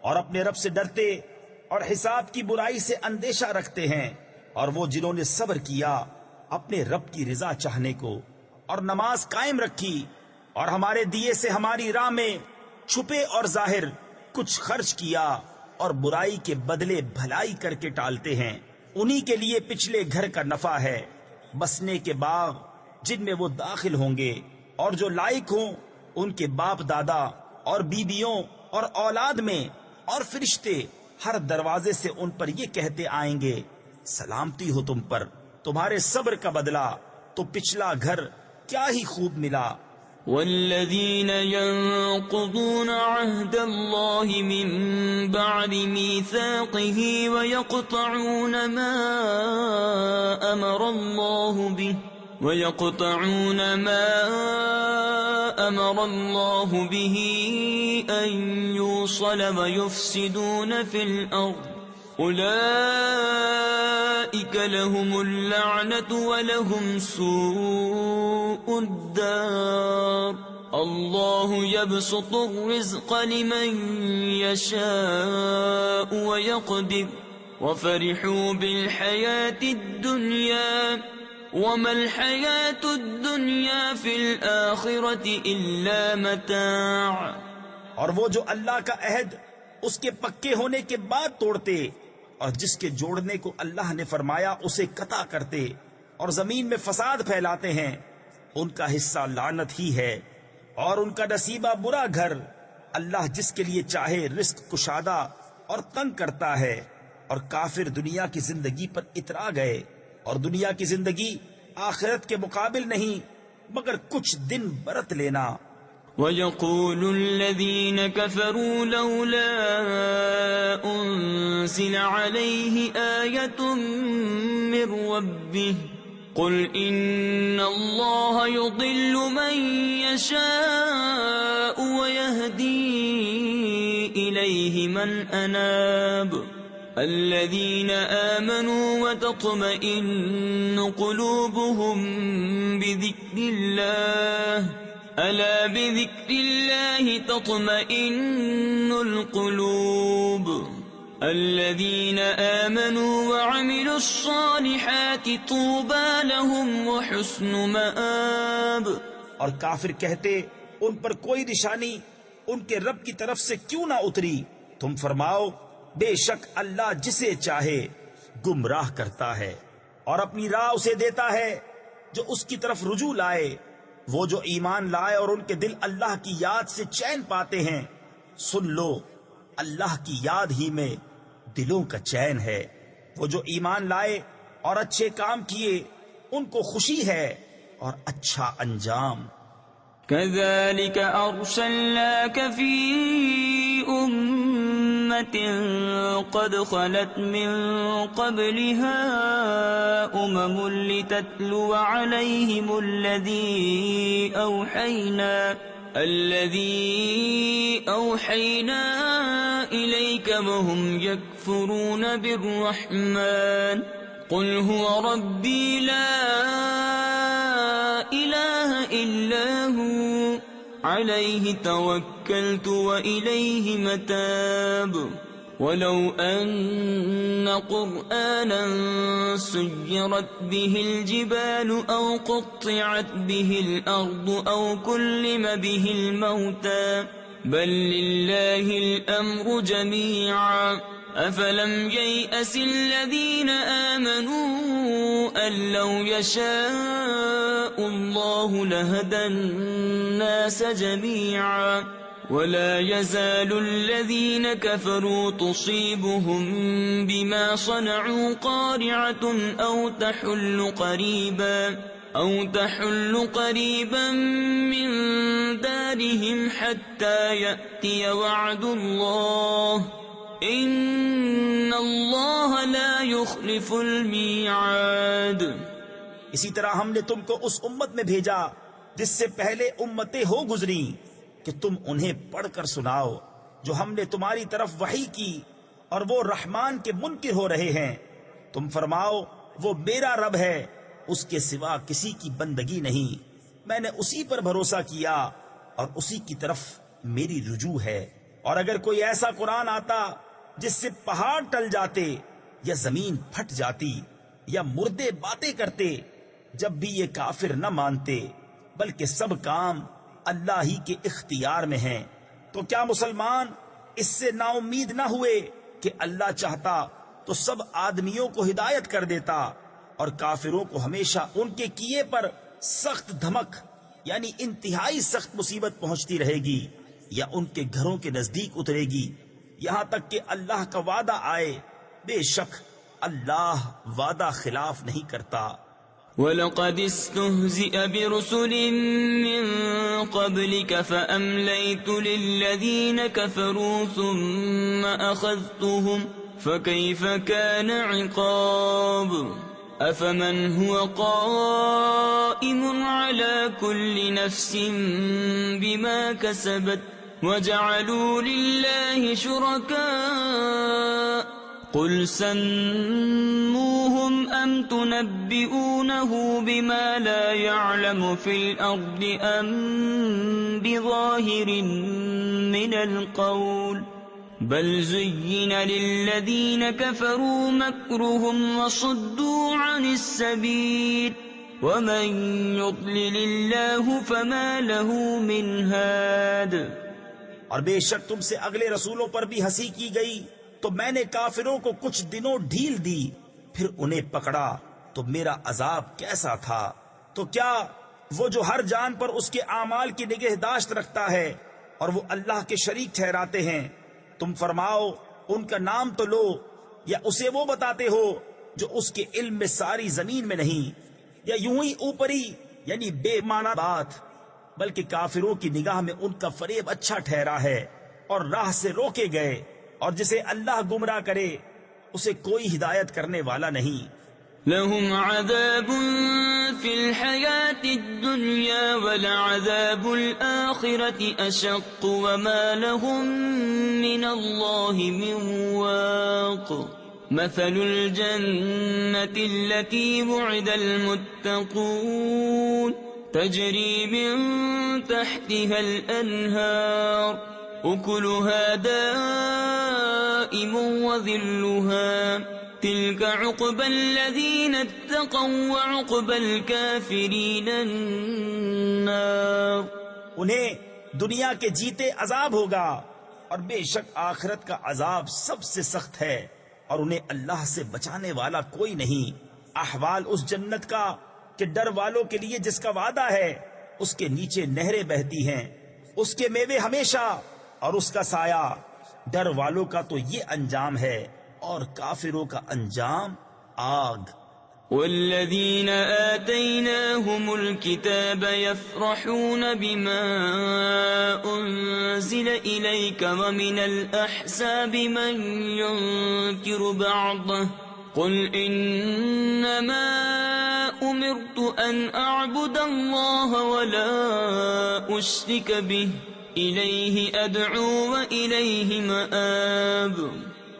اور اپنے رب سے ڈرتے اور حساب کی برائی سے اندیشہ رکھتے ہیں، اور وہ جنہوں نے صبر کیا اپنے رب کی رضا چاہنے کو، اور نماز قائم رکھی، اور ہمارے دیے سے ہماری راہ میں چھپے اور ظاہر کچھ خرچ کیا، اور برائی کے بدلے بھلائی کر کے ٹالتے ہیں، انہی کے لیے پچھلے گھر کا نفع ہے، بسنے کے باغ جن میں وہ داخل ہوں گے، اور جو لائق ہوں ان کے باپ دادا اور بیویوں اور اولاد میں، اور فرشتے ہر دروازے سے ان پر یہ کہتے آئیں گے سلامتی ہو تم پر، تمہارے صبر کا بدلہ تو پچھلا گھر کیا ہی خوب ملا۔ والذين ينقضون عهد الله من بعد ميثاقه ويقطعون ما أمر الله به أن يوصل ويفسدون في الأرض أولئك لهم اللعنة ولهم سوء الدار الله يبسط الرزق لمن يشاء ويقدر وفرحوا بالحياة الدنيا وما الحياة الدنيا في الآخرة إلا متاع۔ اور وہ جو اللہ کا عہد اس کے پکے ہونے کے بعد توڑتے، اور جس کے جوڑنے کو اللہ نے فرمایا اسے قطع کرتے، اور زمین میں فساد پھیلاتے ہیں، ان کا حصہ لعنت ہی ہے، اور ان کا نصیبہ برا گھر۔ اللہ جس کے لیے چاہے رزق کشادہ اور تنگ کرتا ہے، اور کافر دنیا کی زندگی پر اترا گئے، اور دنیا کی زندگی آخرت کے مقابل نہیں مگر کچھ دن برت لینا۔ وَيَقُولُ الَّذِينَ كَفَرُوا لَوْلَا أُنزِلَ عَلَيْهِ آيَةٌ مِّن رَّبِّهِ قُلْ إِنَّ اللَّهَ يُضِلُّ مَن يَشَاءُ وَيَهْدِي إِلَيْهِ مَنْ أَنَابَ الَّذِينَ آمَنُوا وَتَطْمَئِنُّ قُلُوبُهُم بِذِكْرِ اللَّهِ ألا بذكر الله تطمئن القلوب الذين آمنوا وعملوا الصالحات طوبى لهم وحسن مآب۔ اور کافر کہتے ان پر کوئی نشانی ان کے رب کی طرف سے کیوں نہ اتری؟ تم فرماؤ بے شک اللہ جسے چاہے گمراہ کرتا ہے، اور اپنی راہ اسے دیتا ہے جو اس کی طرف رجوع لائے۔ وہ جو ایمان لائے اور ان کے دل اللہ کی یاد سے چین پاتے ہیں، سن لو اللہ کی یاد ہی میں دلوں کا چین ہے۔ وہ جو ایمان لائے اور اچھے کام کیے ان کو خوشی ہے اور اچھا انجام۔ كذلك أرسلناك في أمة قد خلت من قبلها لتتلو عليهم الذي أوحينا إليك وهم يكفرون بالرحمن قل هو ربي لا إله إلا هو عليه توكلت وإليه متاب ولو أن قرآنا سيرت به الجبال أو قطعت به الأرض أو كلم به الموتى بل لله الأمر جميعا أفلم ييأس الذين آمنوا أن لو يشاء الله لهدى الناس جميعا ولا يزال الذين كفروا تصيبهم بما صنعوا قارعة أو تحل قريبا من دارهم حتى يأتي وعد الله ان اللہ لا یخلف المیعاد۔ اسی طرح ہم نے تم کو اس امت میں بھیجا جس سے پہلے امتیں ہو گزری کہ تم انہیں پڑھ کر سناؤ جو ہم نے تمہاری طرف وحی کی، اور وہ رحمان کے منکر ہو رہے ہیں۔ تم فرماؤ وہ میرا رب ہے، اس کے سوا کسی کی بندگی نہیں، میں نے اسی پر بھروسہ کیا اور اسی کی طرف میری رجوع ہے۔ اور اگر کوئی ایسا قرآن آتا جس سے پہاڑ ٹل جاتے یا زمین پھٹ جاتی یا مردے باتیں کرتے، جب بھی یہ کافر نہ مانتے، بلکہ سب کام اللہ ہی کے اختیار میں ہیں۔ تو کیا مسلمان اس سے نا امید نہ ہوئے کہ اللہ چاہتا تو سب آدمیوں کو ہدایت کر دیتا، اور کافروں کو ہمیشہ ان کے کیے پر سخت دھمک یعنی انتہائی سخت مصیبت پہنچتی رہے گی یا ان کے گھروں کے نزدیک اترے گی، یہاں تک کہ اللہ کا وعدہ آئے۔ بے شک اللہ وعدہ خلاف نہیں کرتا۔ وَلَقَدِ اسْتُهْزِئَ بِرُسُلٍ مِّن قَبْلِكَ فَأَمْلَيْتُ لِلَّذِينَ كَفَرُوا ثُمَّ أَخَذْتُهُمْ فَكَيْفَ كَانَ عِقَابِ أَفَمَنْ هُوَ قَائِمٌ عَلَى كُلِّ نَفْسٍ بِمَا كَسَبَتْ وَجَعَلُوا لِلَّهِ شُرَكَاءَ قُلْ سَمُّوهُمْ أَمْ تُنَبِّئُونَهُ بِمَا لَا يَعْلَمُ فِي الْأَرْضِ أَمْ بِظَاهِرٍ مِّنَ الْقَوْلِ بَلْ زُيِّنَ لِلَّذِينَ كَفَرُوا مَكْرُهُمْ وَصُدُّوا عَنِ السَّبِيلِ وَمَن يُضْلِلِ اللَّهُ فَمَا لَهُ مِنْ هَادٍ۔ اور بے شک تم سے اگلے رسولوں پر بھی ہنسی کی گئی تو میں نے کافروں کو کچھ دنوں ڈھیل دی، پھر انہیں پکڑا تو میرا عذاب کیسا تھا۔ تو کیا وہ جو ہر جان پر اس کے اعمال کی نگہداشت رکھتا ہے اور وہ اللہ کے شریک ٹھہراتے ہیں، تم فرماؤ ان کا نام تو لو، یا اسے وہ بتاتے ہو جو اس کے علم میں ساری زمین میں نہیں، یا یوں ہی اوپری یعنی بے معنی بات، بلکہ کافروں کی نگاہ میں ان کا فریب اچھا ٹھہرا ہے اور راہ سے روکے گئے، اور جسے اللہ گمراہ کرے اسے کوئی ہدایت کرنے والا نہیں۔ لهم عذاب في الحياة الدنيا ولعذاب الآخرة أشق وما لهم من الله من واق۔ مثل الجنة التي وعد المتقون تجري من تحتها الأنهار أكلها دائم وظلها تلك عقبى الذين اتقوا وعقبى الكافرين النار۔ انہیں دنیا کے جیتے عذاب ہوگا، اور بے شک آخرت کا عذاب سب سے سخت ہے، اور انہیں اللہ سے بچانے والا کوئی نہیں۔ احوال اس جنت کا کہ ڈر والوں کے لیے جس کا وعدہ ہے، اس کے نیچے نہریں بہتی ہیں، اس کے میوے ہمیشہ اور اس کا سایہ۔ ڈر والوں کا تو یہ انجام ہے، اور کافروں کا انجام آگ۔ والذین آتیناہم الکتاب یفرحون بما انزل الیک ومن الاحزاب من ینکر بعضه قل انما امرت ان اعبد اللہ ولا اشرک به الیہ ادعو والیہ مآب۔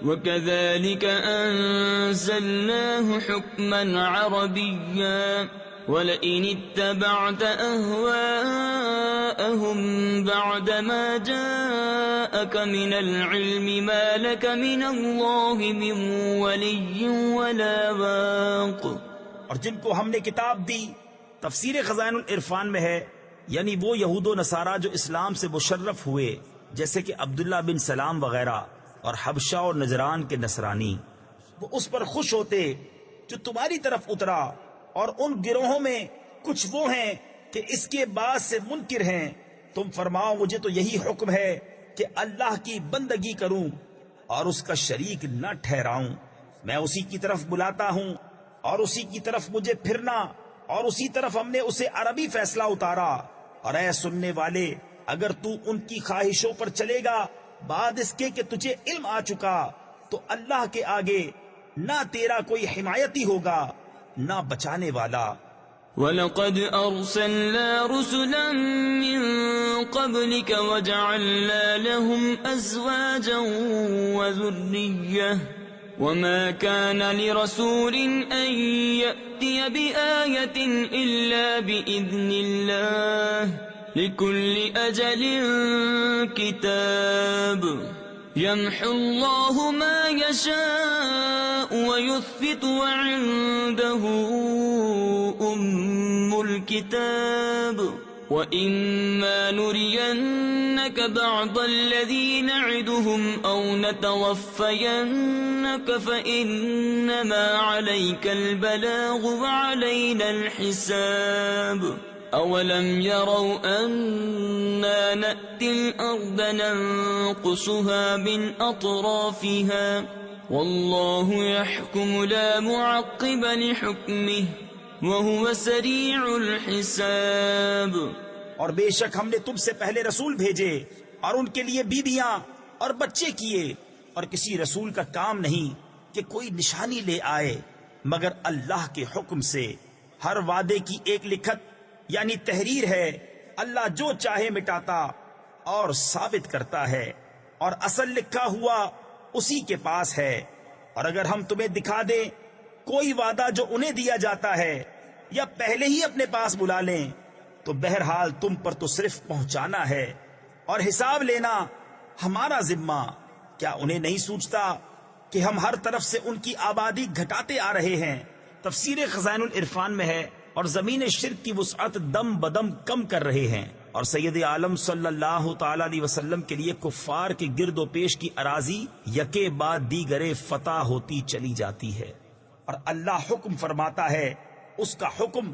وَكَذَلِكَ أَنزَلْنَاهُ حُكْمًا عَرَبِيًّا وَلَئِنِ اتَّبَعْتَ أَهْوَاءَهُمْ بَعْدَ مَا جَاءَكَ مِنَ الْعِلْمِ مَا لَكَ مِنَ اللَّهِ مِنْ وَلِيٍّ وَلَا وَاقٍ۔ اور جن کو ہم نے کتاب دی، تفسیر خزائن العرفان میں ہے، یعنی وہ یہود و نصارہ جو اسلام سے مشرف ہوئے، جیسے کہ عبداللہ بن سلام وغیرہ، اور حبشہ اور نجران کے نصرانی، وہ اس پر خوش ہوتے جو تمہاری طرف اترا، اور ان گروہوں میں کچھ وہ ہیں کہ اس کے بعد سے منکر ہیں۔ تم فرماؤ مجھے تو یہی حکم ہے کہ اللہ کی بندگی کروں اور اس کا شریک نہ ٹھہراؤں۔ میں اسی کی طرف بلاتا ہوں اور اسی کی طرف مجھے پھرنا، اور اسی طرف ہم نے اسے عربی فیصلہ اتارا۔ اور اے سننے والے، اگر تو ان کی خواہشوں پر چلے گا بعد اس کے کہ تجھے علم آ چکا، تو اللہ کے آگے نہ تیرا کوئی حمایتی ہوگا نہ بچانے والا۔ وَلَقَدْ أَرْسَلْنَا رُسُلًا مِّن قَبْلِكَ وَجَعَلْنَا لَهُمْ أَزْوَاجًا وَذُرِّيَّةً وَمَا كَانَ لِرَسُولٍ أَن يَأْتِيَ بِآيَةٍ إِلَّا بِإِذْنِ اللَّهِ لِكُلِّ أَجَلٍ كِتَابٌ يَمْحُو اللَّهُ مَا يَشَاءُ وَيُثْبِتُ وَعِندَهُ أُمُّ الْكِتَابِ وَإِمَّا نُرِيَنَّكَ بَعْضَ الَّذِي نَعِدُهُمْ أَوْ نَتَوَفَّيَنَّكَ فَإِنَّمَا عَلَيْكَ الْبَلَاغُ وَعَلَيْنَا الْحِسَابُ أَوَلَمْ يَرَوْا أَنَّا نَأْتِي الْأَرْضَ نَنقُصُهَا مِنْ أَطْرَافِهَا وَاللَّهُ يَحْكُمُ لَا مُعَقِّبَ لِحُكْمِهِ وَهُوَ سَرِيعُ الْحِسَابِ۔ اور بے شک ہم نے تم سے پہلے رسول بھیجے اور ان کے لیے بیویاں اور بچے کیے، اور کسی رسول کا کام نہیں کہ کوئی نشانی لے آئے مگر اللہ کے حکم سے۔ ہر وعدے کی ایک لکھت یعنی تحریر ہے، اللہ جو چاہے مٹاتا اور ثابت کرتا ہے، اور اصل لکھا ہوا اسی کے پاس ہے۔ اور اگر ہم تمہیں دکھا دیں کوئی وعدہ جو انہیں دیا جاتا ہے یا پہلے ہی اپنے پاس بلا لیں، تو بہرحال تم پر تو صرف پہنچانا ہے اور حساب لینا ہمارا ذمہ۔ کیا انہیں نہیں سوچتا کہ ہم ہر طرف سے ان کی آبادی گھٹاتے آ رہے ہیں؟ تفسیر خزائن العرفان میں ہے، اور زمین شرک کی وسعت دم بدم کم کر رہے ہیں، اور سید عالم صلی اللہ تعالی علیہ وسلم کے لیے کفار کے گرد و پیش کی اراضی یکے بعد دیگرے فتح ہوتی چلی جاتی ہے، اور اللہ حکم فرماتا ہے، اس کا حکم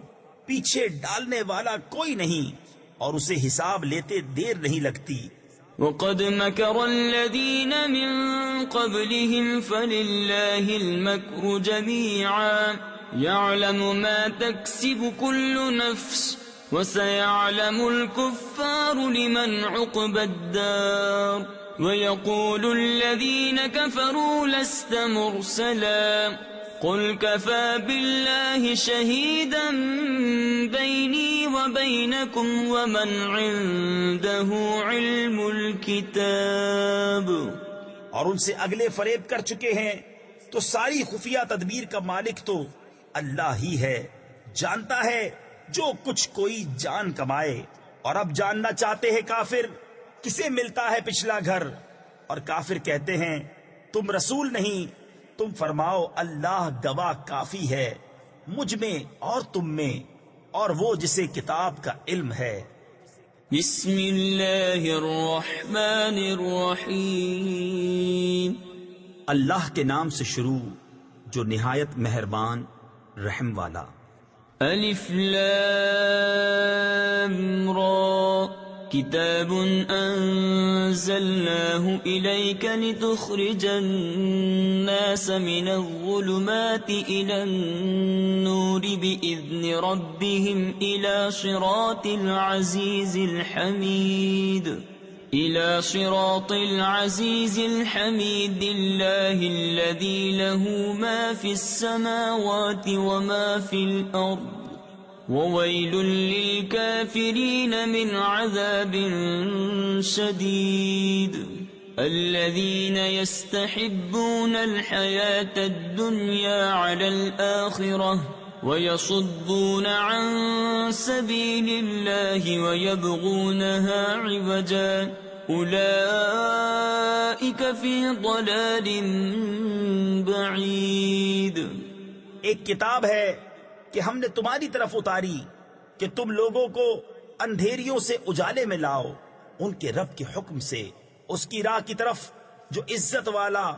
پیچھے ڈالنے والا کوئی نہیں، اور اسے حساب لیتے دیر نہیں لگتی۔ وَقَدْ مَكَرَ الَّذِينَ مِن قَبْلِهِمْ فَلِلَّهِ الْمَكْرُ جَمِيعًا يَعْلَمُ مَا تَكْسِبُ كُلُّ نَفْسٍ وَسَيَعْلَمُ الْكُفَّارُ لِمَنْ عُقْبَى الدَّارِ وَيَقُولُ الَّذِينَ كَفَرُوا لَسْتَ مُرْسَلًا قُلْ كَفَى بِاللَّهِ شَهِيدًا بَيْنِي وَبَيْنَكُمْ وَمَنْ عِندَهُ عِلْمُ الْكِتَابِ۔ اور ان سے اگلے فریب کر چکے ہیں، تو ساری خفیہ تدبیر کا مالک تو اللہ ہی ہے، جانتا ہے جو کچھ کوئی جان کمائے۔ اور اب جاننا چاہتے ہیں کافر کسے ملتا ہے پچھلا گھر، اور کافر کہتے ہیں تم رسول نہیں۔ تم فرماؤ اللہ گواہ کافی ہے مجھ میں اور تم میں، اور وہ جسے کتاب کا علم ہے۔ بسم اللہ الرحمن الرحیم۔ اللہ کے نام سے شروع جو نہایت مہربان رحم والا۔ الف لام را کتاب انزلناه الیک لتخرج الناس من الظلمات الى النور باذن ربهم الى صراط العزیز الحمید الله الذي له ما في السماوات وما في الأرض وويل للكافرين من عذاب شديد الذين يستحبون الحياة الدنيا على الآخرة وَيَصُدُّونَ عَن سَبِيلِ اللَّهِ وَيَبْغُونَهَا عِوَجًا أُولَئِكَ فِي ضَلَالٍ بَعِيدٍ۔ ایک کتاب ہے کہ ہم نے تمہاری طرف اتاری کہ تم لوگوں کو اندھیریوں سے اجالے میں لاؤ ان کے رب کے حکم سے، اس کی راہ کی طرف جو عزت والا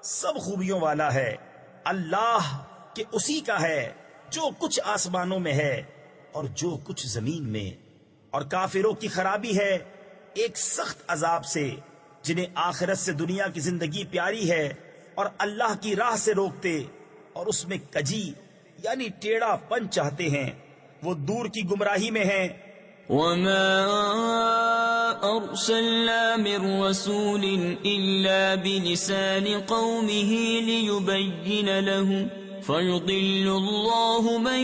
سب خوبیوں والا ہے۔ اللہ کہ اسی کا ہے جو کچھ آسمانوں میں ہے اور جو کچھ زمین میں۔ اور کافروں کی خرابی ہے ایک سخت عذاب سے، جنہیں آخرت سے دنیا کی زندگی پیاری ہے اور اللہ کی راہ سے روکتے اور اس میں کجی یعنی ٹیڑھا پن چاہتے ہیں، وہ دور کی گمراہی میں ہیں۔ وَمَا أَرْسَلْنَا مِن رَّسُولٍ إِلَّا بِلِسَانِ قَوْمِهِ لِيُبَيِّنَ لَهُمْ فَيُضِلُّ اللَّهُ مَن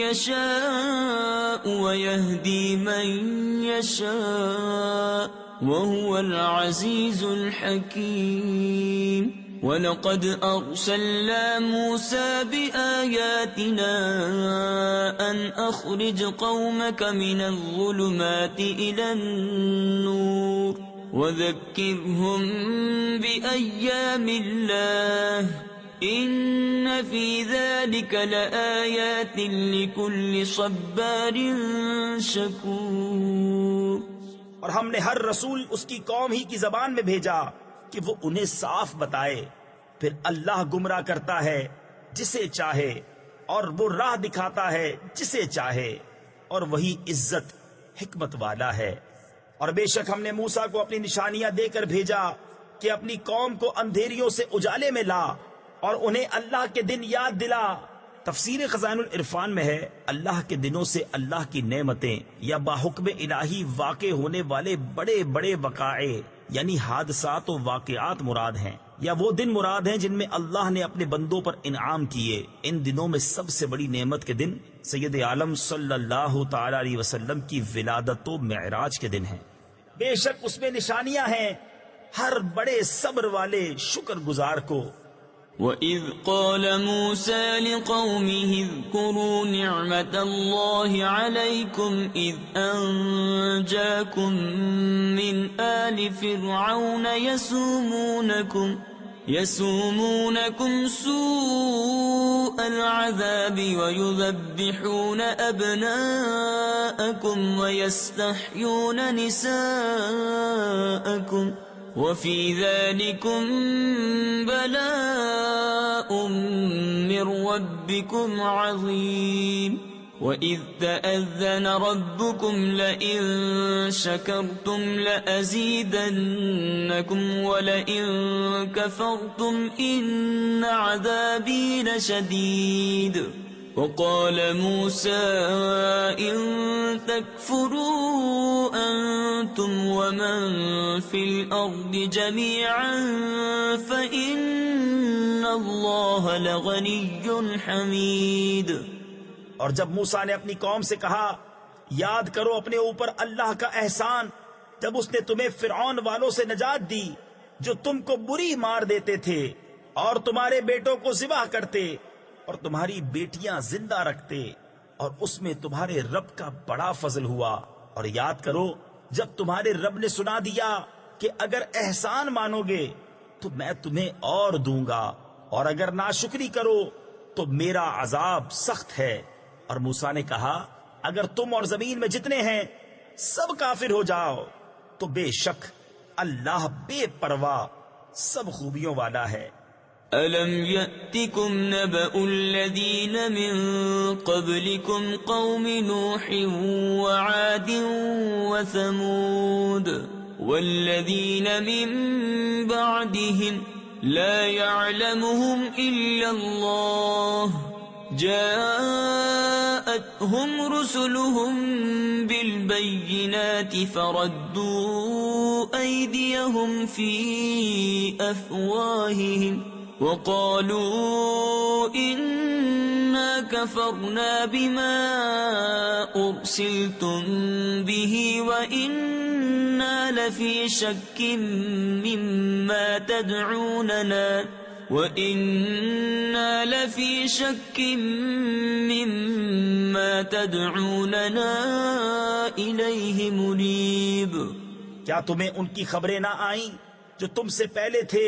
يَشَاءُ وَيَهْدِي مَن يَشَاءُ وَهُوَ الْعَزِيزُ الْحَكِيمُ۔ وَلَقَدْ أَرْسَلْنَا مُوسَى بِآيَاتِنَا أَنْ أَخْرِجْ قَوْمَكَ مِنَ الظُّلُمَاتِ إِلَى النُّورِ وَذَكِّرْهُمْ بِأَيَّامِ اللَّهِ إِنَّ فِي ذَلِكَ لَآيَاتٍ لِكُلِّ صَبَّارٍ شَكُورٍ۔ اور ہم نے ہر رسول اس کی قوم ہی کی زبان میں بھیجا کہ وہ انہیں صاف بتائے، پھر اللہ گمراہ کرتا ہے جسے چاہے اور وہ راہ دکھاتا ہے جسے چاہے، اور وہی عزت حکمت والا ہے۔ اور بے شک ہم نے موسیٰ کو اپنی نشانیاں دے کر بھیجا کہ اپنی قوم کو اندھیریوں سے اجالے میں لا اور انہیں اللہ کے دن یاد دلا۔ تفسیر خزائن العرفان میں ہے اللہ کے دنوں سے اللہ کی نعمتیں یا باحکم الہی واقع ہونے والے بڑے بڑے وقائع یعنی حادثات و واقعات مراد ہیں، یا وہ دن مراد ہیں جن میں اللہ نے اپنے بندوں پر انعام کیے۔ ان دنوں میں سب سے بڑی نعمت کے دن سید عالم صلی اللہ تعالی علیہ وسلم کی ولادت و معراج کے دن ہیں۔ بے شک اس میں نشانیاں ہیں ہر بڑے صبر والے شکر گزار کو۔ وَإِذْ قَالَ مُوسَى لِقَوْمِهِ اذْكُرُوا نِعْمَةَ اللَّهِ عَلَيْكُمْ إِذْ أَنْجَاكُمْ مِنْ آلِ فِرْعَوْنَ يَسُومُونَكُمْ سُوءَ الْعَذَابِ وَيُذَبِّحُونَ أَبْنَاءَكُمْ وَيَسْتَحْيُونَ نِسَاءَكُمْ وَفِي ذَلِكُمْ بَلَاءٌ مِّن رَّبِّكُمْ عَظِيمٌ۔ وَإِذْ تَأَذَّنَ رَبُّكُمْ لَئِن شَكَرْتُمْ لَأَزِيدَنَّكُمْ وَلَئِن كَفَرْتُمْ إِنَّ عَذَابِي لَشَدِيدٌ۔ وَقَالَ مُوسَى إِن تَكْفُرُوا أَنتُمْ وَمَن فِي الْأَرْضِ جَمِيعًا فَإِنَّ اللَّهَ لَغَنِيٌّ حَمِيدٌ۔ اور جب موسیٰ نے اپنی قوم سے کہا یاد کرو اپنے اوپر اللہ کا احسان جب اس نے تمہیں فرعون والوں سے نجات دی جو تم کو بری مار دیتے تھے اور تمہارے بیٹوں کو ذبح کرتے اور تمہاری بیٹیاں زندہ رکھتے، اور اس میں تمہارے رب کا بڑا فضل ہوا۔ اور یاد کرو جب تمہارے رب نے سنا دیا کہ اگر احسان مانو گے تو میں تمہیں اور دوں گا، اور اگر ناشکری کرو تو میرا عذاب سخت ہے۔ اور موسیٰ نے کہا اگر تم اور زمین میں جتنے ہیں سب کافر ہو جاؤ تو بے شک اللہ بے پرواہ سب خوبیوں والا ہے۔ أَلَمْ يَأْتِكُمْ نَبَأُ الَّذِينَ مِن قَبْلِكُمْ قَوْمِ نُوحٍ وَعَادٍ وَثَمُودَ وَالَّذِينَ مِن بَعْدِهِمْ لَا يَعْلَمُهُمْ إِلَّا اللَّهُ جَاءَتْهُمْ رُسُلُهُم بِالْبَيِّنَاتِ فَرَدُّوا أَيْدِيَهُمْ فِي أَفْوَاهِهِمْ وَقَالُوا إِنَّا كَفَرْنَا بِمَا أُرْسِلْتُمْ بِهِ وَإِنَّا لَفِي شَكٍّ مِّمَّا تَدْعُونَنَا وَإِنَّا لَفِي شَكٍّ مِّمَّا تَدْعُونَنَا إِلَيْهِ مُرِيبٍ۔ کیا تمہیں ان کی خبریں نہ آئیں جو تم سے پہلے تھے،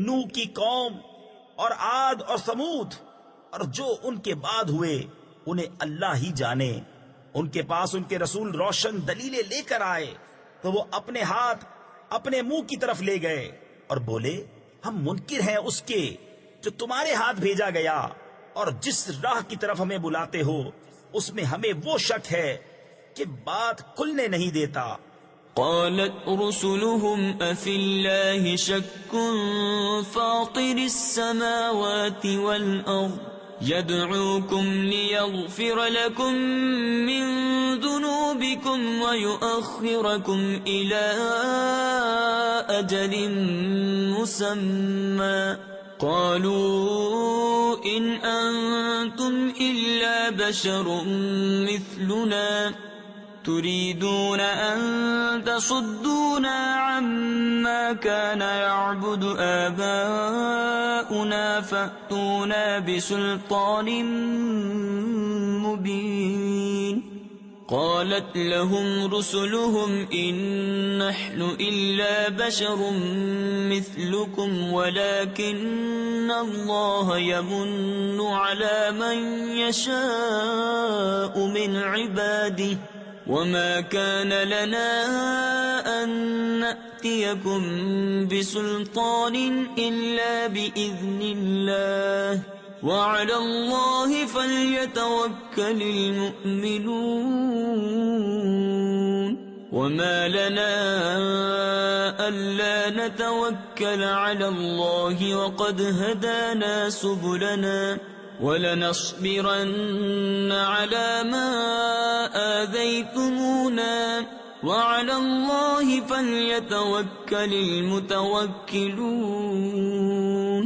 نوح کی قوم اور عاد اور ثمود، اور جو ان کے بعد ہوئے انہیں اللہ ہی جانے۔ ان کے پاس ان کے رسول روشن دلیلیں لے کر آئے تو وہ اپنے ہاتھ اپنے منہ کی طرف لے گئے اور بولے ہم منکر ہیں اس کے جو تمہارے ہاتھ بھیجا گیا، اور جس راہ کی طرف ہمیں بلاتے ہو اس میں ہمیں وہ شک ہے کہ بات کھلنے نہیں دیتا۔ قالت رسلهم أفي الله شك فاطر السماوات والأرض يدعوكم ليغفر لكم من ذنوبكم ويؤخركم إلى أجل مسمى قالوا إن أنتم إلا بشر مثلنا تريدون أن تصدونا عما كان يعبد آباؤنا فأتونا بسلطان مبين قالت لهم رسلهم إن نحن إلا بشر مثلكم ولكن الله يمن على من يشاء من عباده وما كان لنا أن نأتيكم بسلطان إلا بإذن الله وعلى الله فليتوكل المؤمنون وما لنا ألا نتوكل على الله وقد هدانا سبلنا وَلَنَصْبِرَنَّ عَلَى مَا آذَيْتُمُونَا وَعَلَى اللَّهِ فَلْيَتَوَكَّلِ الْمُتَوَكِّلُونَ۔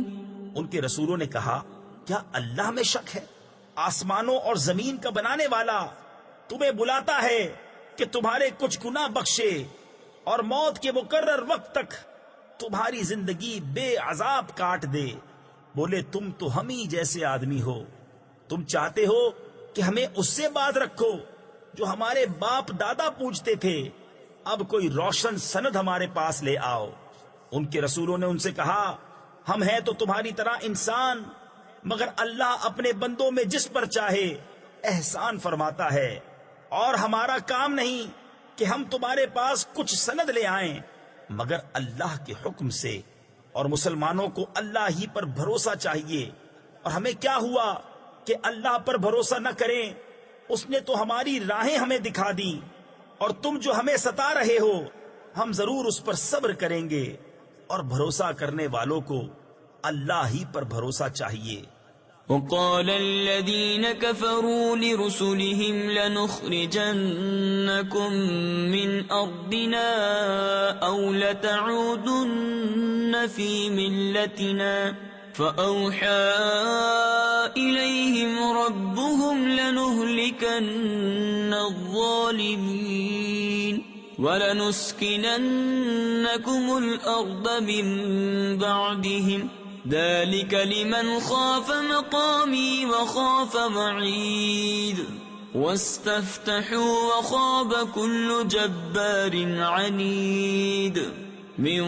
ان کے رسولوں نے کہا کیا اللہ میں شک ہے؟ آسمانوں اور زمین کا بنانے والا تمہیں بلاتا ہے کہ تمہارے کچھ گناہ بخشے اور موت کے مقرر وقت تک تمہاری زندگی بے عذاب کاٹ دے۔ بولے تم تو ہم ہی جیسے آدمی ہو، تم چاہتے ہو کہ ہمیں اس سے بات رکھو جو ہمارے باپ دادا پوچھتے تھے، اب کوئی روشن سند ہمارے پاس لے آؤ۔ ان کے رسولوں نے ان سے کہا ہم ہیں تو تمہاری طرح انسان، مگر اللہ اپنے بندوں میں جس پر چاہے احسان فرماتا ہے، اور ہمارا کام نہیں کہ ہم تمہارے پاس کچھ سند لے آئیں مگر اللہ کے حکم سے، اور مسلمانوں کو اللہ ہی پر بھروسہ چاہیے۔ اور ہمیں کیا ہوا کہ اللہ پر بھروسہ نہ کریں؟ اس نے تو ہماری راہیں ہمیں دکھا دی، اور تم جو ہمیں ستا رہے ہو ہم ضرور اس پر صبر کریں گے، اور بھروسہ کرنے والوں کو اللہ ہی پر بھروسہ چاہیے۔ وقال الذين كفروا لرسلهم لنخرجنكم من أرضنا أو لتعودن في ملتنا فأوحى إليهم ربهم لنهلكن الظالمين ولنسكننكم الأرض من بعدهم ذلك لمن خاف مقامي وخاف وعيد واستفتحوا وخاب كل جبار عنيد من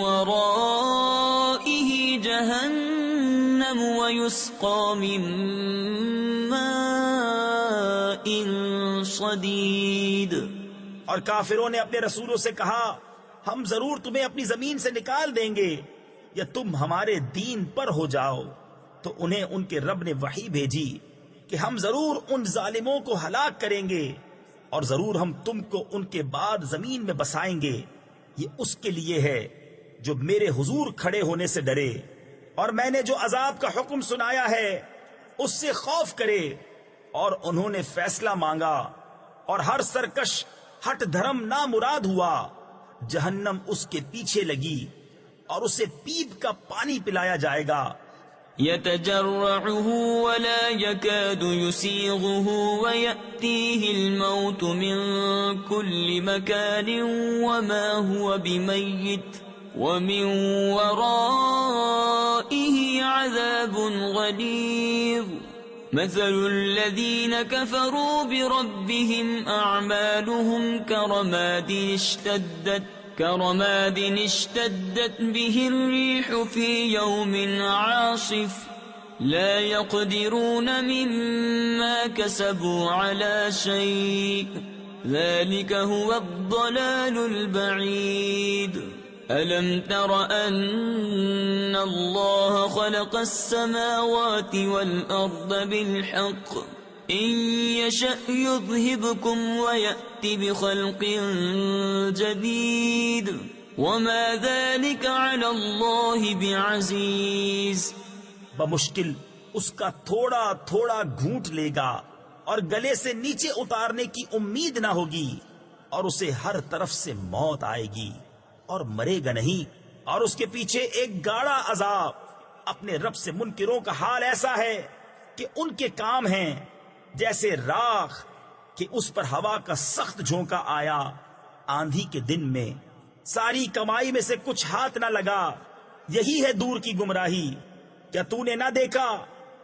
ورائه جهنم ويسقى من ماء صديد۔ اور کافروں نے اپنے رسولوں سے کہا ہم ضرور تمہیں اپنی زمین سے نکال دیں گے یا تم ہمارے دین پر ہو جاؤ۔ تو انہیں ان کے رب نے وحی بھیجی کہ ہم ضرور ان ظالموں کو ہلاک کریں گے، اور ضرور ہم تم کو ان کے بعد زمین میں بسائیں گے۔ یہ اس کے لیے ہے جو میرے حضور کھڑے ہونے سے ڈرے، اور میں نے جو عذاب کا حکم سنایا ہے اس سے خوف کرے۔ اور انہوں نے فیصلہ مانگا، اور ہر سرکش ہٹ دھرم نامراد ہوا، جہنم اس کے پیچھے لگی اور اسے پیپ کا پانی پلایا جائے گا۔ يتجرعه ولا يكاد يسيغه ويأتيه الموت من كل مكان وما هو بميت ومن ورائه عذاب غليظ مثل الذين كفروا بربهم أعمالهم كرماد اشتدت به الريح في يوم عاصف لا يقدرون مما كسبوا على شيء ذلك هو الضلال البعيد ألم تر أن الله خلق السماوات والأرض بالحق إن يشأ يذهبكم ويأت بخلق جديد وما ذلك على الله بعزيز بمشکل اس کا تھوڑا تھوڑا گھونٹ لے گا اور گلے سے نیچے اتارنے کی امید نہ ہوگی، اور اسے ہر طرف سے موت آئے گی اور مرے گا نہیں، اور اس کے پیچھے ایک گاڑا عذاب۔ اپنے رب سے منکروں کا حال ایسا ہے کہ ان کے کام ہیں جیسے راکھ کہ اس پر ہوا کا سخت جھونکا آیا آندھی کے دن میں، ساری کمائی میں سے کچھ ہاتھ نہ لگا، یہی ہے دور کی گمراہی۔ کیا تو نے نہ دیکھا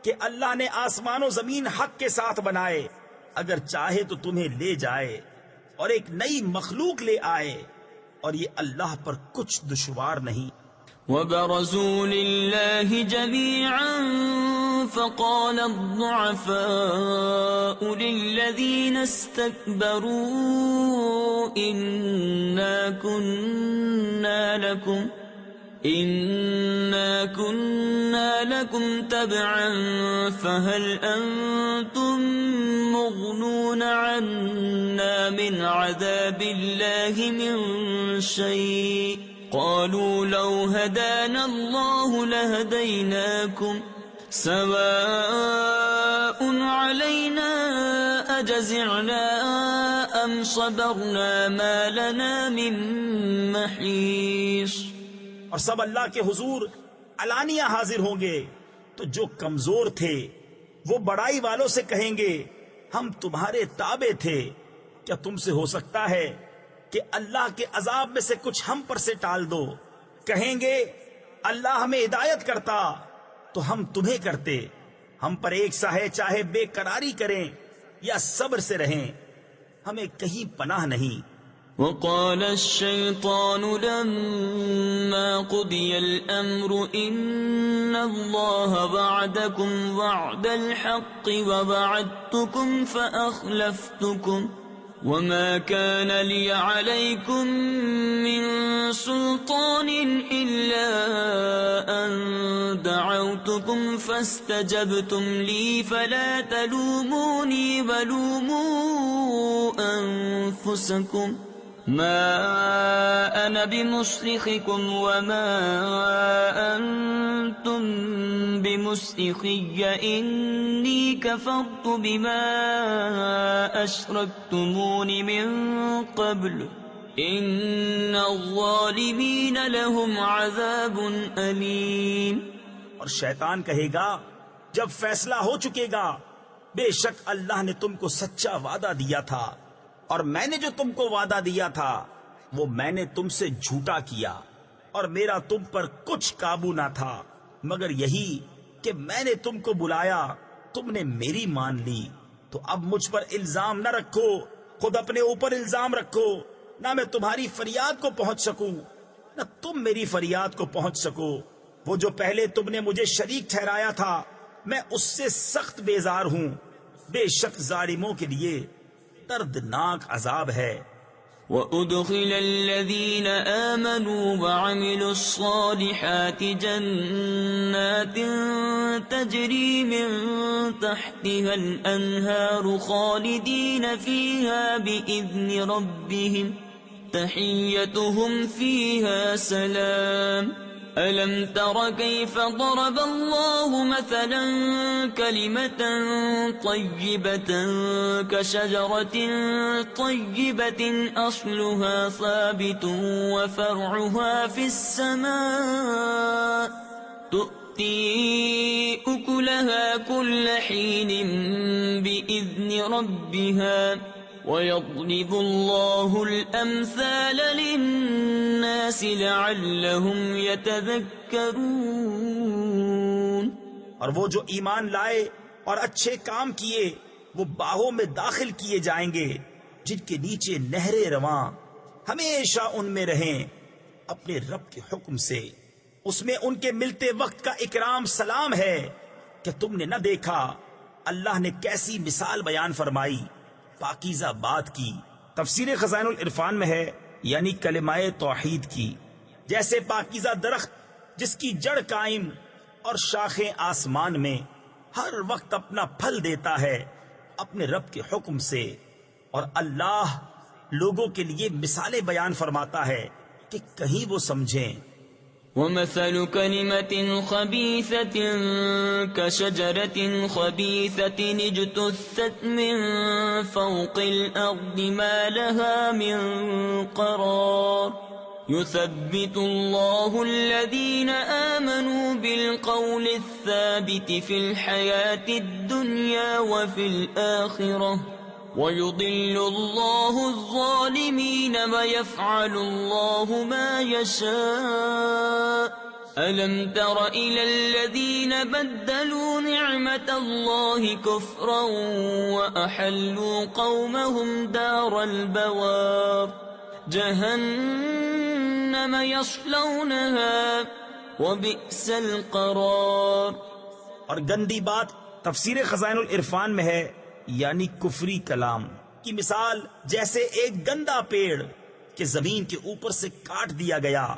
کہ اللہ نے آسمان و زمین حق کے ساتھ بنائے، اگر چاہے تو تمہیں لے جائے اور ایک نئی مخلوق لے آئے، اور یہ اللہ پر کچھ دشوار نہیں۔ وبرزوا لله جميعا فقال الضعفاء للذين استكبروا إنا كنا لكم تبعا فهل أنتم مغنون عنا من عذاب الله من شيء قالوا لو هدانا الله لهديناكم سواء علينا أجزعنا أم صبرنا ما لنا من محيص۔ اور سب اللہ کے حضور علانیہ حاضر ہوں گے تو جو کمزور تھے وہ بڑائی والوں سے کہیں گے ہم تمہارے تابع تھے، کیا تم سے ہو سکتا ہے کہ اللہ کے عذاب میں سے کچھ ہم پر سے ٹال دو؟ کہیں گے اللہ ہمیں ہدایت کرتا تو ہم تمہیں کرتے، ہم پر ایک سا ہے چاہے بے قراری کریں یا صبر سے رہیں، ہمیں کہیں پناہ نہیں۔ وقال الشيطان لما قضي الأمر إن الله وعدكم وعد الحق ووعدتكم فأخلفتكم وما كان لي عليكم من سلطان إلا أن دعوتكم فاستجبتم لي فلا تلوموني ولوموا أنفسكم ما أنا بمصرخكم وما أنتم بمصرخي إني كفرت بما أشركتمون من قبل إن الظالمين لهم عذاب أليم۔ اور شیطان کہے گا جب فیصلہ ہو چکے گا بے شک اللہ نے تم کو سچا وعدہ دیا تھا، اور میں نے جو تم کو وعدہ دیا تھا وہ میں نے تم سے جھوٹا کیا، اور میرا تم پر کچھ قابو نہ تھا مگر یہی کہ میں نے تم کو بلایا تم نے میری مان لی، تو اب مجھ پر الزام نہ رکھو، خود اپنے اوپر الزام رکھو، نہ میں تمہاری فریاد کو پہنچ سکوں نہ تم میری فریاد کو پہنچ سکو۔ وہ جو پہلے تم نے مجھے شریک ٹھہرایا تھا میں اس سے سخت بیزار ہوں، بے شک ظالموں کے لیے دردناک عذاب ہے۔ وَأُدْخِلَ الَّذِينَ آمَنُوا وَعَمِلُوا الصَّالِحَاتِ جَنَّاتٍ تَجْرِي مِن تَحْتِهَا الْأَنْهَارُ خَالِدِينَ فِيهَا بِإِذْنِ رَبِّهِمْ تَحِيَّتُهُمْ فِيهَا سَلَامٌ۔ أَلَمْ تَرَ كَيْفَ ضَرَبَ اللَّهُ مَثَلًا كَلِمَةً طَيِّبَةً كَشَجَرَةٍ طَيِّبَةٍ أَصْلُهَا ثَابِتٌ وَفَرْعُهَا فِي السَّمَاءِ تُؤْتِي أُكُلَهَا كُلَّ حِينٍ بِإِذْنِ رَبِّهَا وَيَضْرِبُ اللَّهُ الْأَمْثَالَ لِلنَّاسِ لَعَلَّهُمْ يَتَذَكَّرُونَ۔ اور وہ جو ایمان لائے اور اچھے کام کیے وہ باغوں میں داخل کیے جائیں گے جن کے نیچے نہریں رواں، ہمیشہ ان میں رہیں اپنے رب کے حکم سے۔ اس میں ان کے ملتے وقت کا اکرام سلام ہے۔ کہ تم نے نہ دیکھا اللہ نے کیسی مثال بیان فرمائی پاکیزہ بات کی۔ تفسیر خزائن العرفان میں ہے یعنی کلمہ توحید کی، جیسے پاکیزہ درخت جس کی جڑ قائم اور شاخیں آسمان میں، ہر وقت اپنا پھل دیتا ہے اپنے رب کے حکم سے۔ اور اللہ لوگوں کے لیے مثالیں بیان فرماتا ہے کہ کہیں وہ سمجھیں۔ وَمَثَلُ كَلِمَةٍ خَبِيثَةٍ كَشَجَرَةٍ خَبِيثَةٍ اجْتُثَّتْ مِنْ فَوْقِ الْأَرْضِ مَا لَهَا مِنْ قَرَارٍ يُثَبِّتُ اللَّهُ الَّذِينَ آمَنُوا بِالْقَوْلِ الثَّابِتِ فِي الْحَيَاةِ الدُّنْيَا وَفِي الْآخِرَةِ وَيُضِلُّ اللَّهُ الظَّالِمِينَ وَيَفْعَلُ اللَّهُ مَا يَشَاءُ أَلَمْ تَرَ إِلَى الَّذِينَ بَدَّلُوا نِعْمَةَ اللَّهِ كُفْرًا وَأَحَلُّوا قَوْمَهُمْ دَارَ الْبَوَارِ جَهَنَّمَ يَصْلَوْنَهَا وَبِئْسَ الْقَرَارُ۔ اور گندی بات تفسیر خزائن العرفان میں ہے یعنی کفری کلام کی مثال جیسے ایک گندا پیڑ کہ زمین کے اوپر سے کاٹ دیا گیا،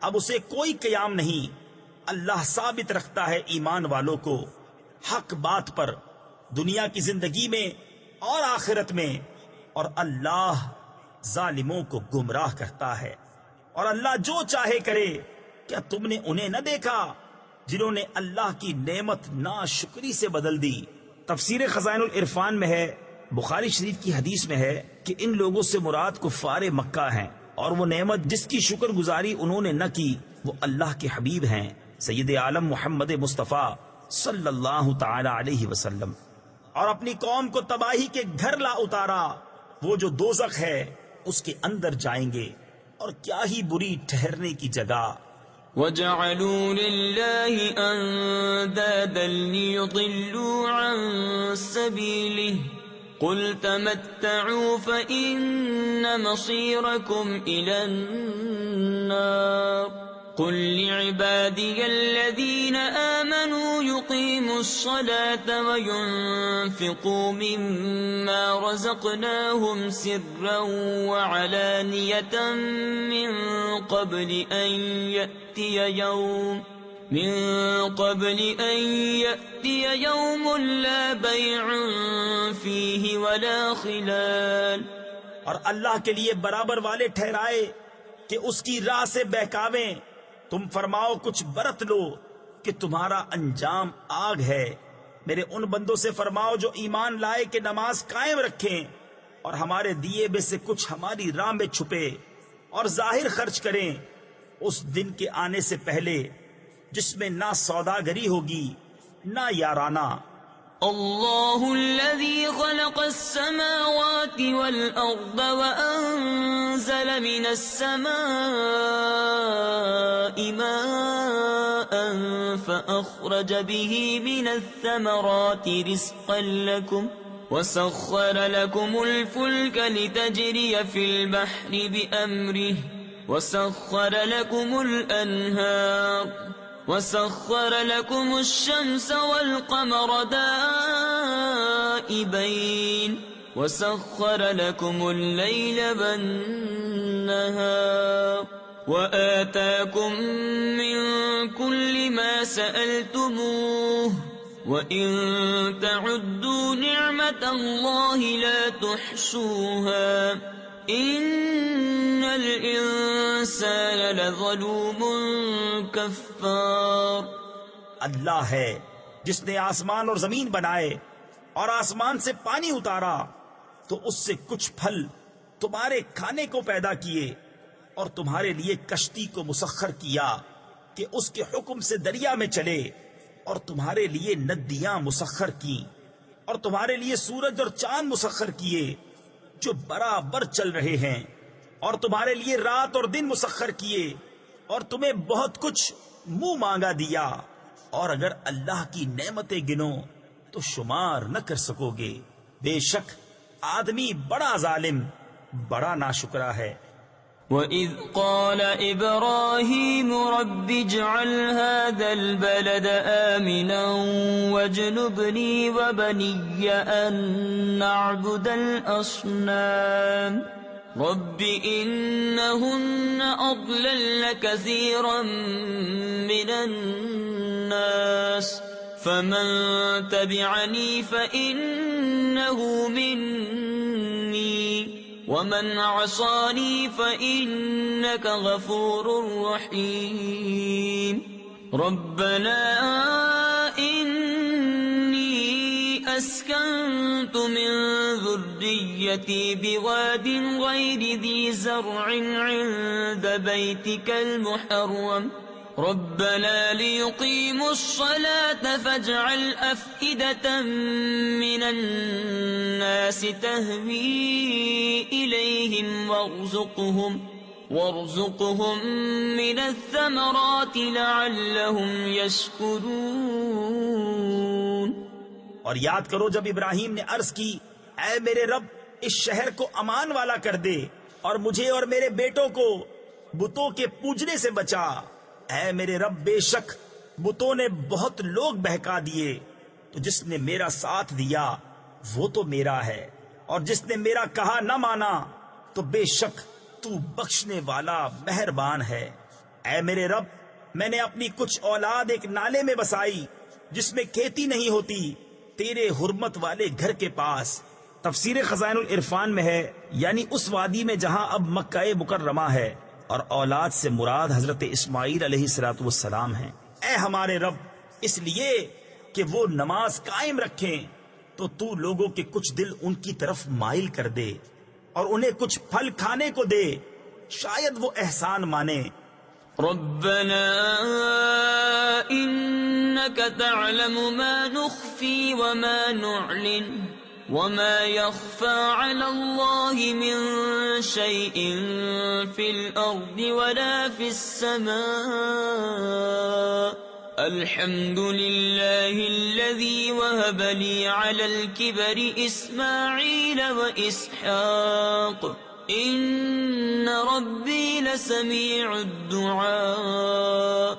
اب اسے کوئی قیام نہیں۔ اللہ ثابت رکھتا ہے ایمان والوں کو حق بات پر دنیا کی زندگی میں اور آخرت میں، اور اللہ ظالموں کو گمراہ کرتا ہے۔ اور اللہ جو چاہے کرے۔ کیا تم نے انہیں نہ دیکھا جنہوں نے اللہ کی نعمت ناشکری سے بدل دی؟ تفسیر خزائن العرفان میں ہے، بخاری شریف کی حدیث میں ہے کہ ان لوگوں سے مراد کفار مکہ ہیں، اور وہ نعمت جس کی شکر گزاری انہوں نے نہ کی وہ اللہ کے حبیب ہیں سید عالم محمد مصطفیٰ صلی اللہ تعالی علیہ وسلم، اور اپنی قوم کو تباہی کے گھر لا اتارا، وہ جو دوزخ ہے اس کے اندر جائیں گے، اور کیا ہی بری ٹھہرنے کی جگہ۔ وَجَعَلُوا لِلَّهِ أَندَادًا لِيُضِلُّوا عَن سَبِيلِهِ قُلْ تَمَتَّعُوا فَإِنَّ مَصِيرَكُمْ إِلَى النَّارِ قُلْ لِعِبَادِيَ الَّذِينَ آمَنُوا يُقِيمُوا الصَّلَاةَ وَيُنْفِقُوا مِمَّا رَزَقْنَاهُمْ سِرًّا وَعَلَانِيَةً مِّن قَبْلِ أَن يَأْتِيَ يَوْمٌ لَا بَيْعٌ فِيهِ وَلَا خِلَالٌ۔ اور اللہ کے لیے برابر والے ٹھہرائے کہ اس کی راہ سے بہکاویں۔ تم فرماؤ کچھ برت لو کہ تمہارا انجام آگ ہے۔ میرے ان بندوں سے فرماؤ جو ایمان لائے کہ نماز قائم رکھیں اور ہمارے دیے میں سے کچھ ہماری راہ میں چھپے اور ظاہر خرچ کریں اس دن کے آنے سے پہلے جس میں نہ سوداگری ہوگی نہ یارانہ۔ اللہ الذي خلق السماوات والأرض وأنزل من السماء ماء فأخرج به من الثمرات رزقا لكم وسخر لكم الفلك لتجري في البحر بأمره وسخر لكم الأنهار وسخر لكم الشمس والقمر دائبين وسخر لكم الليل والنهار وآتاكم من كل ما سألتموه وإن تعدوا نعمة الله لا تحصوها إن الإنسان لظلوم کفار۔ اللہ ہے جس نے آسمان اور زمین بنائے اور آسمان سے پانی اتارا تو اس سے کچھ پھل تمہارے کھانے کو پیدا کیے اور تمہارے لیے کشتی کو مسخر کیا کہ اس کے حکم سے دریا میں چلے اور تمہارے لیے ندیاں مسخر کی اور تمہارے لیے سورج اور چاند مسخر کیے جو برابر چل رہے ہیں اور تمہارے لیے رات اور دن مسخر کیے اور تمہیں بہت کچھ منہ مانگا دیا اور اگر اللہ کی نعمتیں گنو تو شمار نہ کر سکو گے. بے شک آدمی بڑا ظالم، بڑا ناشکرا ہے. وَإِذْ قَالَ إِبْرَاهِيمُ رَبِّ اجْعَلْ هَذَا الْبَلَدَ آمِنًا وَاجْنُبْنِي وَبَنِيَّ أَن نَّعْبُدَ الْأَصْنَامَ رَبِّ إِنَّهُنَّ أَضْلَلْنَ كَثِيرًا مِّنَ النَّاسِ فَمَن تَبِعَنِي فَإِنَّهُ مِنِّي وَمَنْ عَصَانِي فَإِنَّكَ غَفُورٌ رَحِيمٌ. رَبَّنَا إِنِّي أَسْكَنْتُ مِنْ ذُرِّيَّتِي بِوَادٍ غَيْرِ ذِي زَرْعٍ عِنْدَ بَيْتِكَ الْمُحَرَّمِ رَبَّنَا لِيُقِيمُوا الصَّلَاةَ فَاجْعَلْ أَفْئِدَةً مِّنَ النَّاسِ تَهْوِي إِلَيْهِمْ وَارْزُقْهُم مِّنَ الثَّمَرَاتِ لَعَلَّهُمْ يَشْكُرُونَ. اور یاد کرو جب ابراہیم نے عرض کی، اے میرے رب اس شہر کو امان والا کر دے اور مجھے اور میرے بیٹوں کو بتوں کے پوجنے سے بچا. اے میرے رب بے شک بتوں نے بہت لوگ بہکا دیے، تو جس نے میرا ساتھ دیا وہ تو میرا ہے، اور جس نے میرا کہا نہ مانا تو بے شک تو بخشنے والا مہربان ہے. اے میرے رب میں نے اپنی کچھ اولاد ایک نالے میں بسائی جس میں کھیتی نہیں ہوتی، تیرے حرمت والے گھر کے پاس. تفسیر خزائن العرفان میں ہے یعنی اس وادی میں جہاں اب مکہ مکرمہ ہے، اور اولاد سے مراد حضرت اسماعیل علیہ السلام ہیں. اے ہمارے رب اس لیے کہ وہ نماز قائم رکھیں تو تو لوگوں کے کچھ دل ان کی طرف مائل کر دے اور انہیں کچھ پھل کھانے کو دے، شاید وہ احسان مانے. ربنا انك تعلم ما نخفي وما نعلن وما يخفى على الله من شيء في الأرض ولا في السماء الحمد لله الذي وهب لي على الكبر إسماعيل وإسحاق إن ربي لسميع الدعاء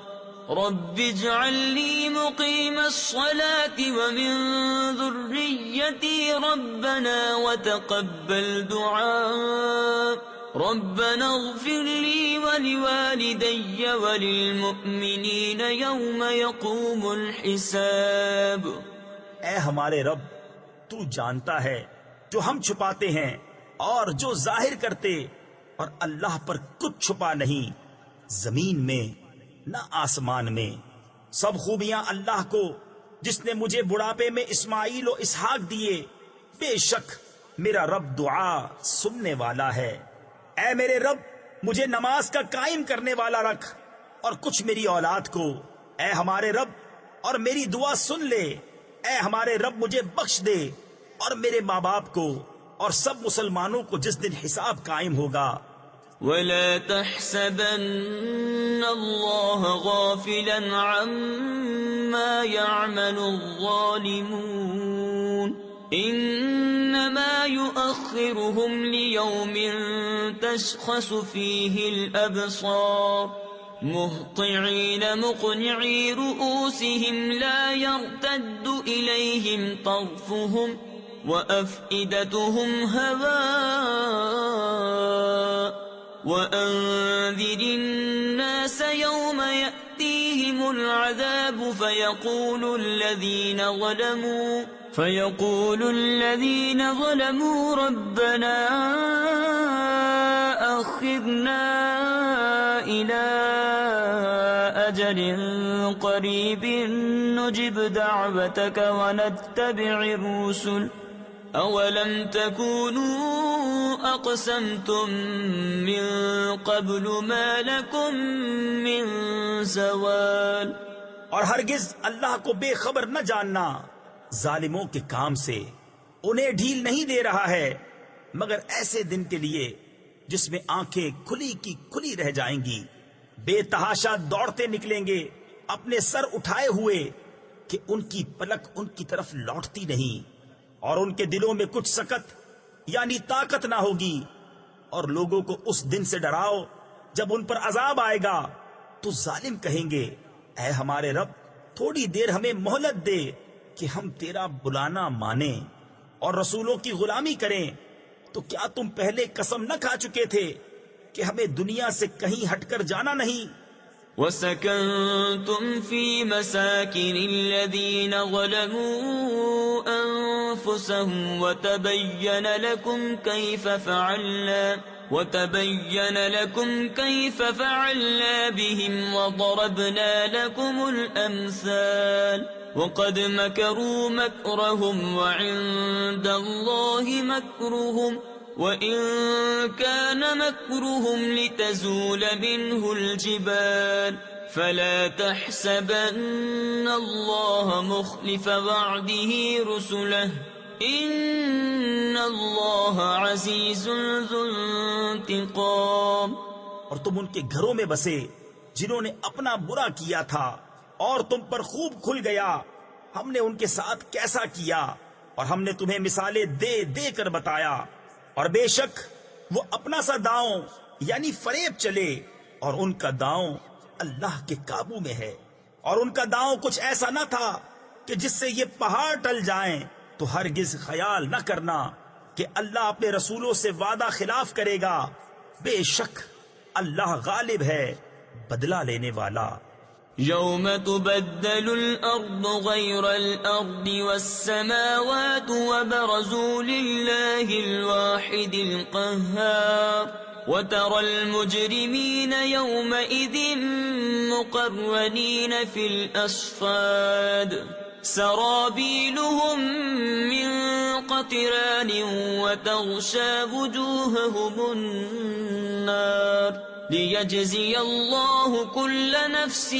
رب اجعل لي مقيم الصلاة ومن ذريتي ربنا وتقبل دعاء ربنا اغفر لي ولوالدي وللمؤمنين يوم يقوم الحساب. اے ہمارے رب تو جانتا ہے جو ہم چھپاتے ہیں اور جو ظاہر کرتے، اور اللہ پر کچھ چھپا نہیں، زمین میں نہ آسمان میں. سب خوبیاں اللہ کو جس نے مجھے بڑھاپے میں اسماعیل و اسحاق دیے. بے شک میرا رب دعا سننے والا ہے. اے میرے رب مجھے نماز کا قائم کرنے والا رکھ اور کچھ میری اولاد کو. اے ہمارے رب اور میری دعا سن لے. اے ہمارے رب مجھے بخش دے اور میرے ماں باپ کو اور سب مسلمانوں کو جس دن حساب قائم ہوگا. ولا تحسبن الله غافلا عما يعمل الظالمون إنما يؤخرهم ليوم تشخص فيه الأبصار مهطعين مقنعي رؤوسهم لا يرتد إليهم طرفهم وأفئدتهم هواء وأنذر الناس يوم يأتيهم العذاب فيقول الذين ظلموا ربنا أخذنا إلى أجل قريب نجب دعوتك ونتبع الرسل أولم تكونوا أقسمتم من قبل ما لكم من زوال. اور ہرگز اللہ کو بے خبر نہ جاننا ظالموں کے کام سے انہیں ڈھیل نہیں دے رہا ہے مگر ایسے دن کے لیے جس میں آنکھیں کھلی کی کھلی رہ جائیں گی، بے تحاشا دوڑتے نکلیں گے اپنے سر اٹھائے ہوئے کہ ان کی پلک ان کی طرف لوٹتی نہیں، اور ان کے دلوں میں کچھ سکت یعنی طاقت نہ ہوگی، اور لوگوں کو اس دن سے ڈراؤ جب ان پر عذاب آئے گا تو ظالم کہیں گے اے ہمارے رب تھوڑی دیر ہمیں مہلت دے کہ ہم تیرا بلانا مانیں اور رسولوں کی غلامی کریں، تو کیا تم پہلے قسم نہ کھا چکے تھے کہ ہمیں دنیا سے کہیں ہٹ کر جانا نہیں؟ وَسَكَنْتُمْ فِي مَسَاكِنِ الَّذِينَ ظَلَمُوا أَنفُسَهُمْ وَتَبَيَّنَ لَكُمْ كَيْفَ فَعَلْنَا بِهِمْ وَضَرَبْنَا لَكُمُ الْأَمْثَالَ وَقَدْ مَكَرُوا مَكْرَهُمْ وَعِندَ اللَّهِ مَكْرُهُمْ وَإِن كَانَ مَكْرُهُمْ لِتَزُولَ مِنْهُ الْجِبَالُ فَلَا تَحْسَبَنَّ اللَّهَ مُخْلِفَ وَعْدِهِ رُسُلَهُ إِنَّ اللَّهَ عَزِيزٌ ذُو انتقام۔ اور تم ان کے گھروں میں بسے جنہوں نے اپنا برا کیا تھا، اور تم پر خوب کھل گیا ہم نے ان کے ساتھ کیسا کیا، اور ہم نے تمہیں مثالیں دے دے کر بتایا، اور بے شک وہ اپنا سا داؤں یعنی فریب چلے، اور ان کا داؤں اللہ کے قابو میں ہے، اور ان کا داؤں کچھ ایسا نہ تھا کہ جس سے یہ پہاڑ ٹل جائیں، تو ہرگز خیال نہ کرنا کہ اللہ اپنے رسولوں سے وعدہ خلاف کرے گا، بے شک اللہ غالب ہے بدلہ لینے والا۔ يَوْمَ تُبَدَّلُ الْأَرْضُ غَيْرَ الْأَرْضِ وَالسَّمَاوَاتُ وَبَرَزُوا لِلَّهِ الْوَاحِدِ الْقَهَّارِ وَتَرَى الْمُجْرِمِينَ يَوْمَئِذٍ مُقَرَّنِينَ فِي الْأَصْفَادِ سَرَابِيلُهُم مِّن قَطِرَانٍ وَتَغْشَىٰ وُجُوهَهُمُ النَّارُ لِيَجْزِيَ اللَّهُ كُلَّ نَفْسٍ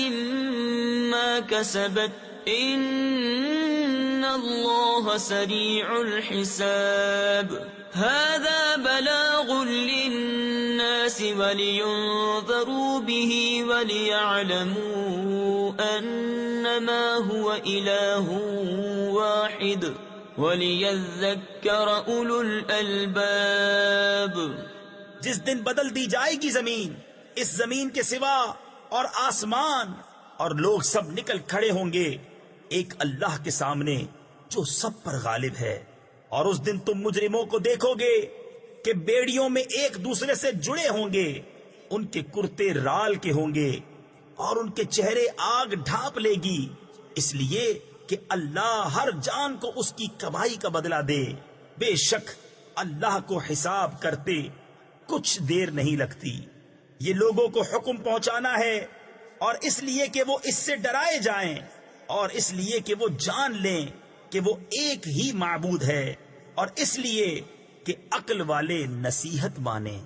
مَّا كَسَبَتْ إِنَّ اللَّهَ سَرِيعُ الْحِسَابِ هَٰذَا بَلَاغٌ لِّلنَّاسِ وَلِيُنذَرُوا بِهِ وَلِيَعْلَمُوا أَنَّمَا هُوَ إِلَٰهٌ وَاحِدٌ وَلِيَذَّكَّرَ أُولُو الْأَلْبَابِ۔ جس دن بدل دی جائے گی زمین، اس زمین کے سوا اور آسمان، اور لوگ سب نکل کھڑے ہوں گے ایک اللہ کے سامنے جو سب پر غالب ہے، اور اس دن تم مجرموں کو دیکھو گے کہ بیڑیوں میں ایک دوسرے سے جڑے ہوں گے، ان کے کرتے رال کے ہوں گے، اور ان کے چہرے آگ ڈھانپ لے گی، اس لیے کہ اللہ ہر جان کو اس کی کمائی کا بدلہ دے، بے شک اللہ کو حساب کرتے کچھ دیر نہیں لگتی۔ یہ لوگوں کو حکم پہنچانا ہے، اور اس لیے کہ وہ اس سے ڈرائے جائیں، اور اس لیے کہ وہ جان لیں کہ وہ ایک ہی معبود ہے، اور اس لیے کہ عقل والے نصیحت مانیں۔